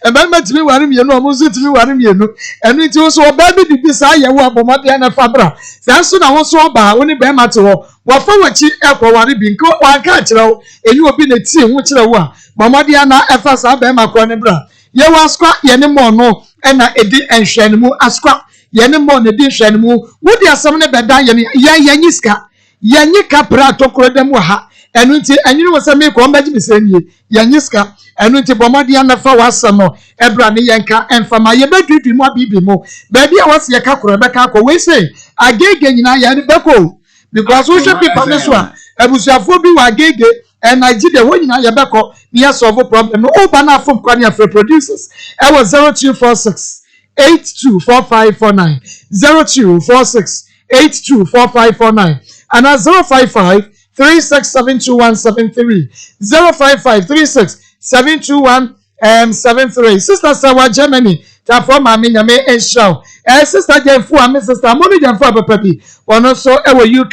E ban ma timi ware mienu o mo so timi ware mienu. Eno ti wo so oba bi bibi sa ye wo abomode na fabra. Sa so na wo so oba wo ni ban ma te wo. Wo fa wachi ekwo ware bi nko wan ka kire wo. Eni obi na tie ho kire wo a. Mamadi ana efa sa ban ma kwa ne bra. Ye waskwa ye ne mo no ena edi enhwanimu askwa ye ne mo ne di enhwanimu wodi asem ne beda ye nyiska ye nyika pra tokoro dem ha ɛno nti ɛnyine wɔ sɛ mekɔ ɔmbɛgye me sɛ nie yɛnye sika ɛno nti bɔmmɔden anɛfa w'asɛm no ɛbra ne yɛnka ɛmfama yɛbɛdwidwi mu abibi mu baabi a wɔse yɛka korɔ bɛka akɔ wei se agege nyinaa yɛde bɛkɔ because wohwɛ pipa ne so a abusuafoɔ bi wɔ agege ɛnagye de hɔ nyinaa yɛbɛkɔ ne yɛsɔfo problem no woba no afom kwa ne afrɛ producers ɛwɔ 0246 824549 0246 824549 and at 055 3672 055 3672 Sister Sawa Germany tafo mami nyame enshaw sister Jenfu ami sister Moni Jenfu apapabi ono so ewo UK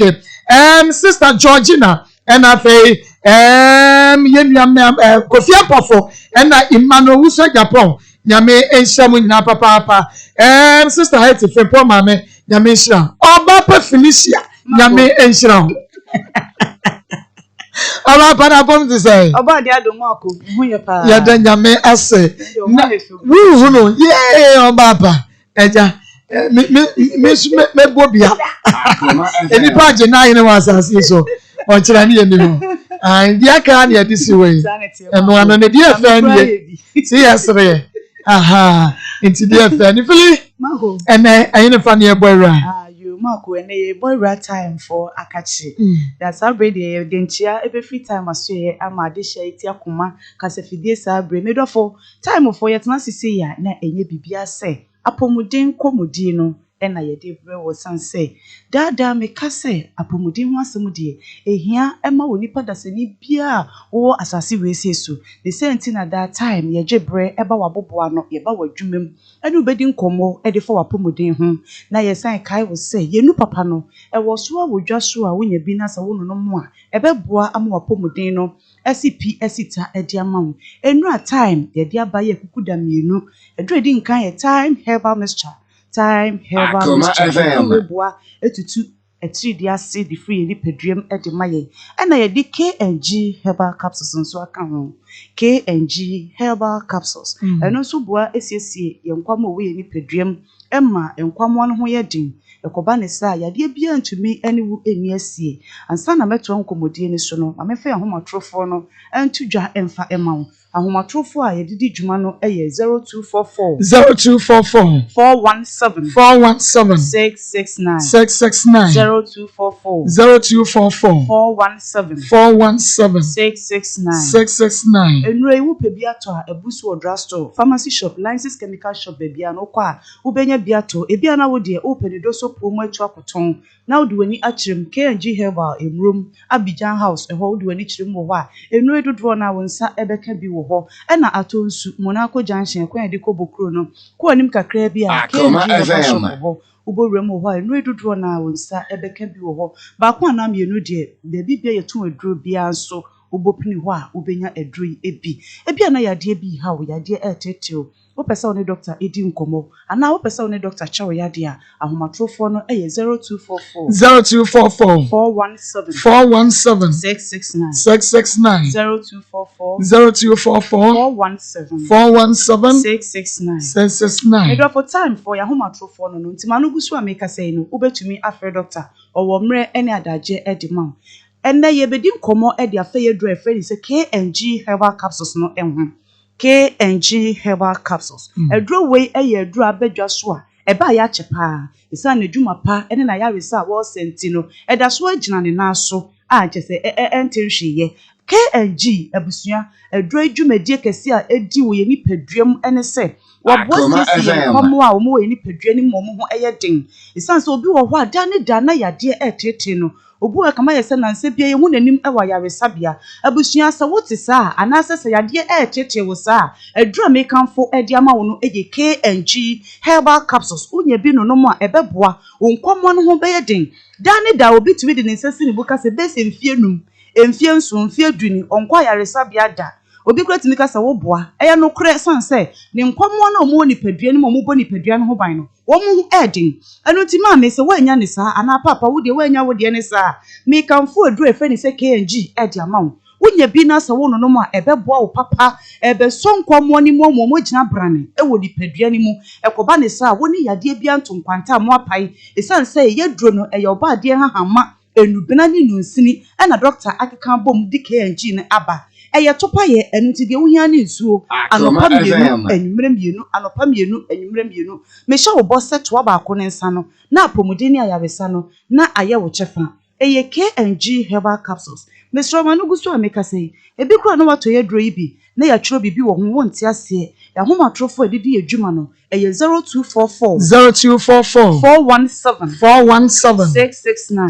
sister Georgina and afei yenyame Kofi Apofo and Emmanuel Wusa Japan nyame enshaw nyina papa sister Hetty Fempo mami nyame enshaw oba pa Felicia nyame enshaw Oba para bom to say. Oba dia do Maa Akos hu ye pa. Ya da nyame ase. Wu no ye oba pa. Eja me bobia. Eni pa je na yin wasase so. On kira ni eni ho. And dia ka na ye disi we. Eno ano ne dia fa ni. Si yesre. Aha. Inti dia fa ni fili. Mago. Ene ayin fa na e boyra. Maa Akos ene boy right time for akachi. That's how brave the dentia every free time aso ye ama de share ti Akoma kasafidie sa bre medofo time for yet na sisi ya na enye bibia se apomuden komudi no ena ye de bre wo sanse dada me kase apomuden ho asem de ehia ema wonipa dasani bia wo asase we sesu the same na that time ye jebre eba waboboa no ye ba wadwumem enu bedi nkomo e de fo apomuden ho na ye san kai wo se ye nu papa no e wo so awodwa so a wonya bi na sa wo no mo a ebeboa ama apomuden no SCP esita edi amawo enu a time ye de abaye kukuda mienu edredi nkan ye time herbal mixture time herbal mixture boa etutu etri di ase di free ni pedrem edi maye na ye di KNG herbal capsules nso aka ho KNG herbal capsules eno nso boa esiesie ye nkwamo we ni pedrem emma nkwamo no ho ye din ekoba ne sa yade bia ntumi ene wu eni asie ansa na meto nkomodie ni so no amefa ahomatrofo no entudwa emfa emawo ahomatrofo a yedidi dwuma no eye 0244 417 669 0244 417 669 enure iwu pebiato a ebusu odrasto pharmacy shop license chemical shop bebia no kwa ubenya biato ebia na wo de openido so promo atu akoton na wo de wani achirem KNG herbal emrom Abidjan house eho wo de wani chirem wo a enure dodo na wonsa ebeka bi wo ho na atonsu Monaco junction kwan de kobokro no ko anim kakra bi a KNG herbal shop ho ubowrem wo ho enure dodo na wonsa ebeka bi wo ho ba kwa na mienu de bebi bia yetu aduro bia nso ubopini ho a ubenya aduro ebi na yade bi ha wo yade eteteo wo pesa one doctor edi nkomo ana wo pesa one doctor chawo yade a ahomatrofo no 0244 417 669 0244 417 669 edo for time for ya ahomatrofo no ntima no gusu ameka sei no ubetumi afre doctor owo mre ene adaje edima enne ye bedi nkomo edi afa ye dro efe ni se KNG herbal capsules no enhu KNG herbal capsules edro we eye edro abedwa so a eba ya chepa isa na dwuma pa ene na ya resa wo senti no eda so agina ne na so a chese entirhye KNG abusua edro dwumadie kese a edi wo ye ni padwam ene se wabosisi komo a wo ye ni padwa ni mo ho eye den isa so obi wo ho ada ne da na yade etete no obu akama yese na nse bia ye hu nanim ewa yaresabia abusua sa wote sa anase se yade etete wo sa edura mekanfo edi ama wo no eye KNG herbal capsules unye bi no mo a ebeboa onkomo no ho beye den dane da obi tumi de nsese ni buka se bese mfienum emfie nso mfie duni onkwa yaresabia da obi kura tumi kasa wo boa eya no kure sanse ne nkomo na omo ni padua ni mo bo ni padua no ho ban no wo mu edin anu ti ma me se wanya ne sa ana papa wo de wanya wo de ne sa me kanfo adu efe ni se KNG edi amawo wonya bi na sa wo no mo a ebeboa wo papa ebe so nkomo ni mo gina brane e wo di padua ni mu ekoba ne sa wo ni yade bia nto nkwanta mo apai esanse ye duro no eye oba de hahama enubena ni nunsini na doctor akeka bom di KNG ne aba eye topa ye enu ti de ohia ne nsuo anopa mienu enwumre mienu anopa mienu enwumre mienu me hye wo bosse to ba ko ne nsa no na apomudeni ayabesa no na aye wo chefa eye KNG herbal capsules Mr. Manu gusu ameka sei ebi kura no wato ye dro ibi na ya chiro bibi wo ho wonti ase ya homa trofo edidi edwuma no eye 0244 417 669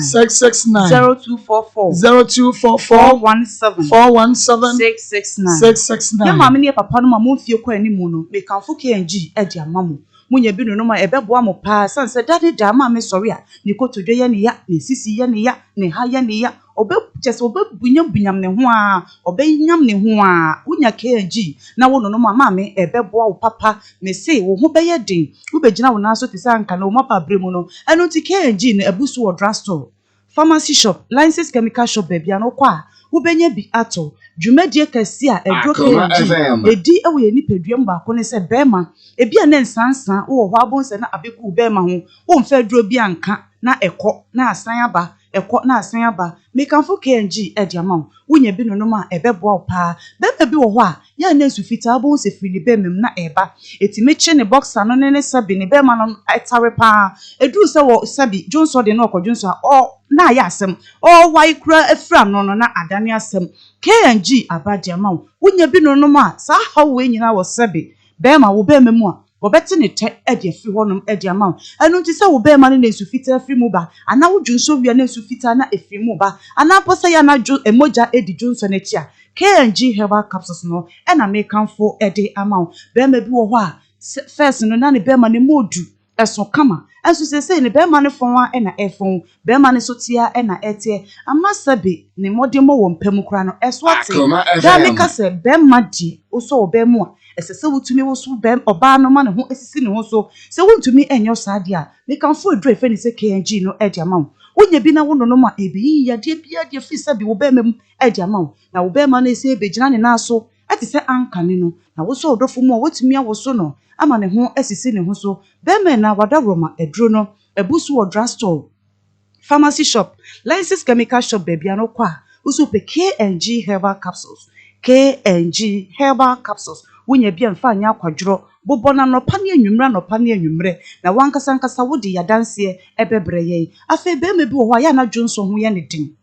669 ya mama ne papa no ma mo fie kwa ani mu no me kanfo KNG e di amamo munya bi no ma ebeboa mo pa sanse dade da ma me sori a ni kotodwe ye ne ya ne sisi ye ne ya ne ha ye ne ya obe chese obe bunyam ne ho a obe nyam ne ho a unya KNG na wo no ma me ebeboa wo papa me say wo ho be ye din wo be gina wo na so te sanka na wo mapa bremu no eno ti KNG na ebusu wo drugstore pharmacy shop license chemical shop baby no kwa wo benye bi ato dwumadie kase a edro KNG edi ewo ye nipaduam ba ko ne se bema ebi a ne nsansan wo ho abonse na abeku bema ho wo mfa dro bi anka na ekọ na asan aba ekọ na asan aba mekanfo KNG ediama wonya bi no ma ebeboa opa bema bi wo ho a ya na nsufita abonse firi ni bemem na eba etimeche ne boxer no ne sabi ne bema no etare pa eduru se wo sabi Johnson de no okojunso a na ya asem wai kura efra no na adane asem KNG abadiama wonya bi no ma sa hawo nyina wo sabi bema wo bema mu a wo beti ne te ede afi honum ede ama enu nti se wo bema ne nsufita afi mu ba ana wo dwunso wia ne nsufita na afi mu ba ana posa ya na emoja edi dwunso na chi a KNG herbal capsules no na mekanfo ede ama bema bi wo ho a first no na ne bema ne modu eso kama enso se ne bema ne fon a na efon bema ne sotia na ete amasabe ne modemo wo mpam kura no eso ate da me ka se bema di oso obemu a esese wutumi wo so bem oba no ma ne ho esisi ne ho so se wuntumi enyo saade a me kanfo edru efe ne se KNG no edi ama wonya bi na wo no ma ebi ya de bia de fi sabe wo bema edi ama na wo bema na ese ebegina ne na so ati se ankane no na wo so odofo mu a wotumi a wo so no ama ne ho esisi ne ho so bema na wada roma edro no ebusu wo drugstore pharmacy shop license chemical shop baby ano kwa usu pe KNG herbal capsules KNG herbal capsules wonya bia mfa anya akwadworo bobo na no pane anwumre na wankasa wodi yadanse ebebre ye afa bema bi wo ho ya na Johnson ho ye ne din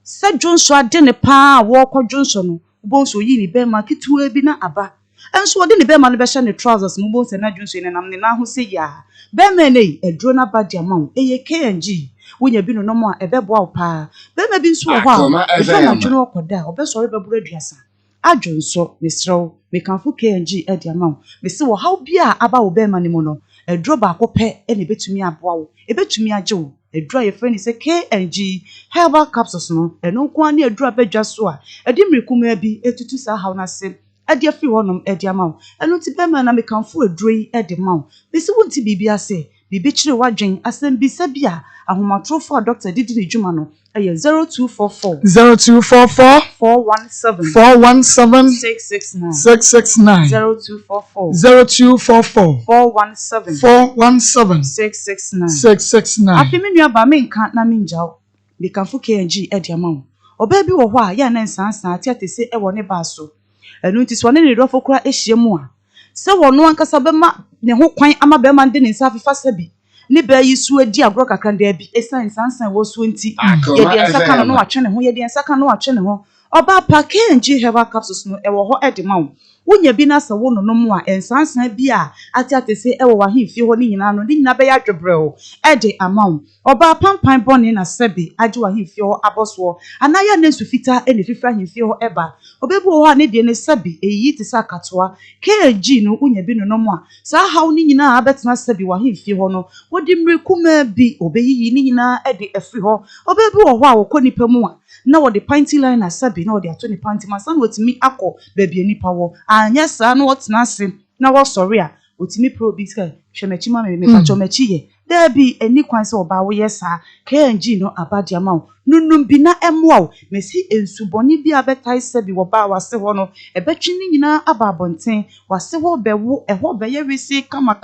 sa Johnson ade ne pa wo kwa Johnson no bonso yi ni bema kituwa bi na aba enso ode ne bema no be hye ne trousers mu bonso na Johnson ne nam ne na ho se ya bema ne edro na badi ama eye KNG wonya bi no mo a ebeboa wo pa bema bi nso wo ho a efa na dwono okoda obesori beburu aduasa adwonso mesrew mekanfo KNG edi ama me se wo haw bia aba wo bema ne mu no edro ba akopɛ ene betumi aboa wo ebetumi agye wo edro ye friend se KNG herbal capsules no eno nko ani edro abadwa so a edi mrekuma bi etutu sa haw na se edi afi honum edi ama wo eno ti bema na mekanfo edro yi edi ma wo me se wonti bibia se bibi kire wadwen asem bi sabia ahomatrofo doctor didi ne dwuma no eye 0244 417 669 0244 417 669 afi me nua ba me nka na me njao bi kanfo KNG edi ama wo oba bi wo ho a ya na nsansan ati se e wo ne ba so enu nti so ne ne dofo kura ehie mu a se wo no ankasa be ma ne ho kwan ama be ma de ne nsa afifa sabi ni ba yi so adi agro kakanda bi esan sansan wo so nti ye de nsaka no atwe ne ho ye de nsaka no atwe ne ho oba pa KNG herbal capsules no e wo ho edema wo wonya bi na sa wo no no mu a ensansan bi a ati se e wo wa himfi ho ni nyina no ni nyina be ya dwebre wo ede ama oba pampan bone na sabi age wa himfi ho aboso anaya na sufita ene fifra himfi ho eba obebu ho a ne de ne sabi eyi ti sa katoa KNG no wonya bi no no mu a sa haw ni nyina abetena sabi wa himfi ho no wodi mrekuma bi obeyi ni nyina ede afri ho obebu ho a wo konipa mu a na wo de pinty line sabi na wo de ato ni panty masan wotimi akọ baabi nipa wo anya sa na wotena ase na wo sori a wotimi probis ka hwemachi ma me pacho machi ye da bi eni kwan se oba wo yesa KNG no abadi ama wo nunum bi na emwa wo mesi ensuboni bi abetai sabi wo ba wase ho no ebetwi ni nyina aba abonten wase ho bewo eho be ye wisi kama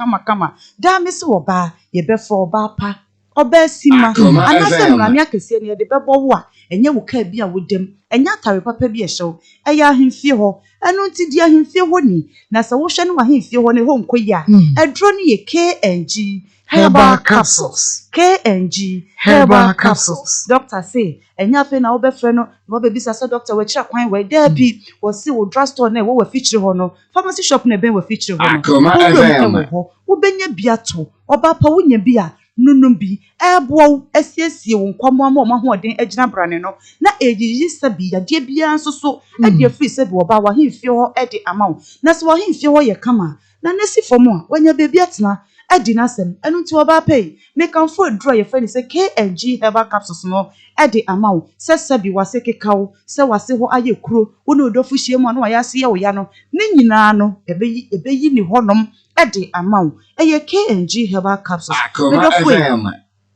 da mesi wo ba ye befo ba pa Obesima anase mrame akese ne de bebo wo a enye wo ka bi a wodem enya atare papa bi ehyew eya ahemfie ho eno nti di ahemfie ho ni na se wo hwe ne wa ahemfie ho ne ho nkoya edro ne ye KNG Herbal Capsules. KNG Herbal Capsules. Doctor say enya fe na wo be frɛ no wo be bisa say doctor we kira kwan we da bi wo si wo drugstore na wo feature ho no pharmacy shop na ben wo feature ho no Akoma wo benya biato oba pa wo nya bia nunum bi ebo asiesie wo nkwamo ama ma hoden agina brane no na eyiyi sabi yade bia nso so ade free sabi wo ba wa hemfie ho ede amawo na so wa hemfie ho ye kama na nesi fomo a wanya bebi atena edi nasem enu nti wo ba pay make am for draw your friend say KNG Herbal Capsules no ede amawo se sabi wase kekawo se wase ho aye kuro wo no odofu hie mu no wa ya se ye wo ya no ne nyina no ebeyi ni honom ede amawo eye KNG Herbal Capsules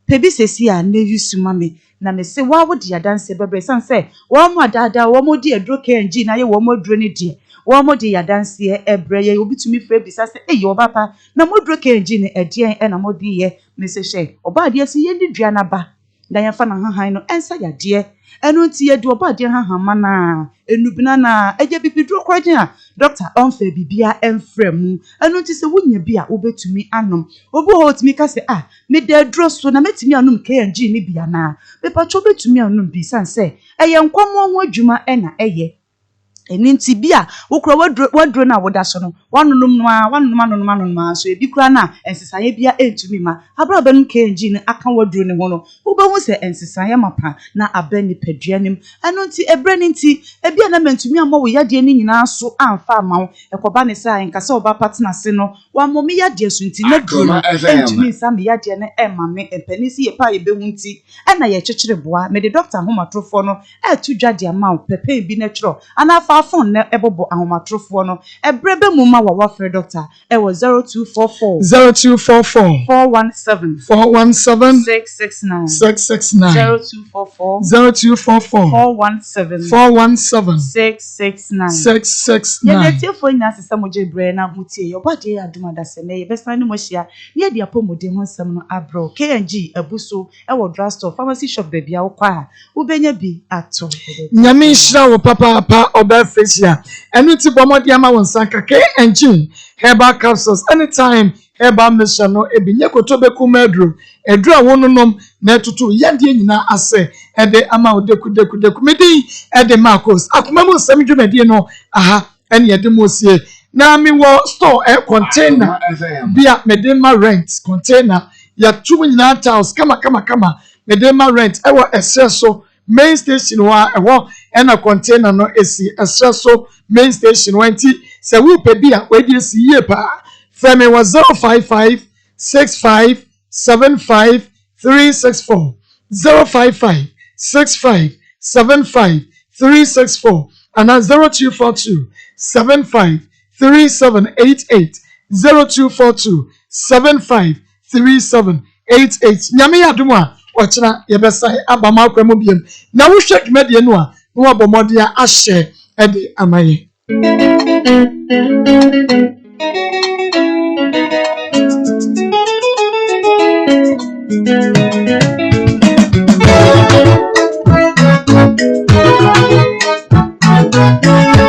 pebi sesi a na yusu mame na me se wa wo dia danse bebre san se wo mo adada wo mo di edro KNG na ye wo mo dro ne die wo mo di yadanse ebre ye obitumi fra bisa se eye obapa na mo dro KNG ne edien e na mo di ye me se hye oba de se ye di dua na ba da ye fa na hahan no ensa yade enu nti ye di oba de hahan ma na enubina na eje bibidro kwagye a doctor onfa bibia emfremu enu nti se wonya bia obetumi anom obo ho tumi ka se me de dro so na metumi anom KNG ni bia na me pacho betumi anom bi san se eye nkwamo ho adwuma e na eye eninti bia wokro wadro na woda so no wanunum so ebi kura na ensesaye bia entumi ma abra benum KNG ne aka wadro ne ho no wobehu se ensesaye mapa na abani paduanim anonti ebre ninti ebia na mentumi amma wo yade ni nyina so amfa amawo ekoba ne sa enkasa oba partner se no wa momi yade so nti na dro no entumi sa me yade ne emame empanisi ye pa ye behu nti na ye kyekere boa me de doctor homatrofo no etu dwade amawo pepe bi na twro ana phone na ebobo ahomatrofo no ebrebe mu ma wa frɛ doctor e wo 0244 417 669 0244 417 669 ye telefone na sesa moje bre na mutie yo bade ya dumada se ne ye besan ne mo hia ne de apomode ho nsɛm no abro KNG abuso e wo drugstore pharmacy shop bebia wo kwa wo benya bi ato nyame nhira wo papa oba fesia enu ti bomodi ama won sanka KNG Herbal Capsules anytime herbal mission no ebinye kotobeku medro edru a wononom na tutu yade nyina ase ede ama odeku medi ede Maa Akos Akoma mu nsam dwumadi no ene yede mosie na mi wo store container bia mede ma rent container ya tu nyina house kama mede ma rent ewo esreso main station wa ewo ena container no esi esreso main station wanti se wu pe bia we di esi ye pa from me was 055 65 75 364 055 65 75 364 and 0242 75 3788 0242 75 3788 nyame yadumwa wachina yebesa abama akwemo biem na wo hwek medie no a no abomode a ahye ede amaye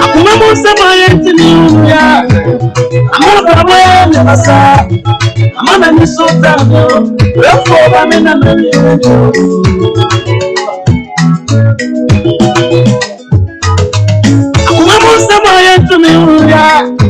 Akoma mo samaye tini ya amana baba ne basa amana ni sota do refo ba me na me Akoma mo samaye tini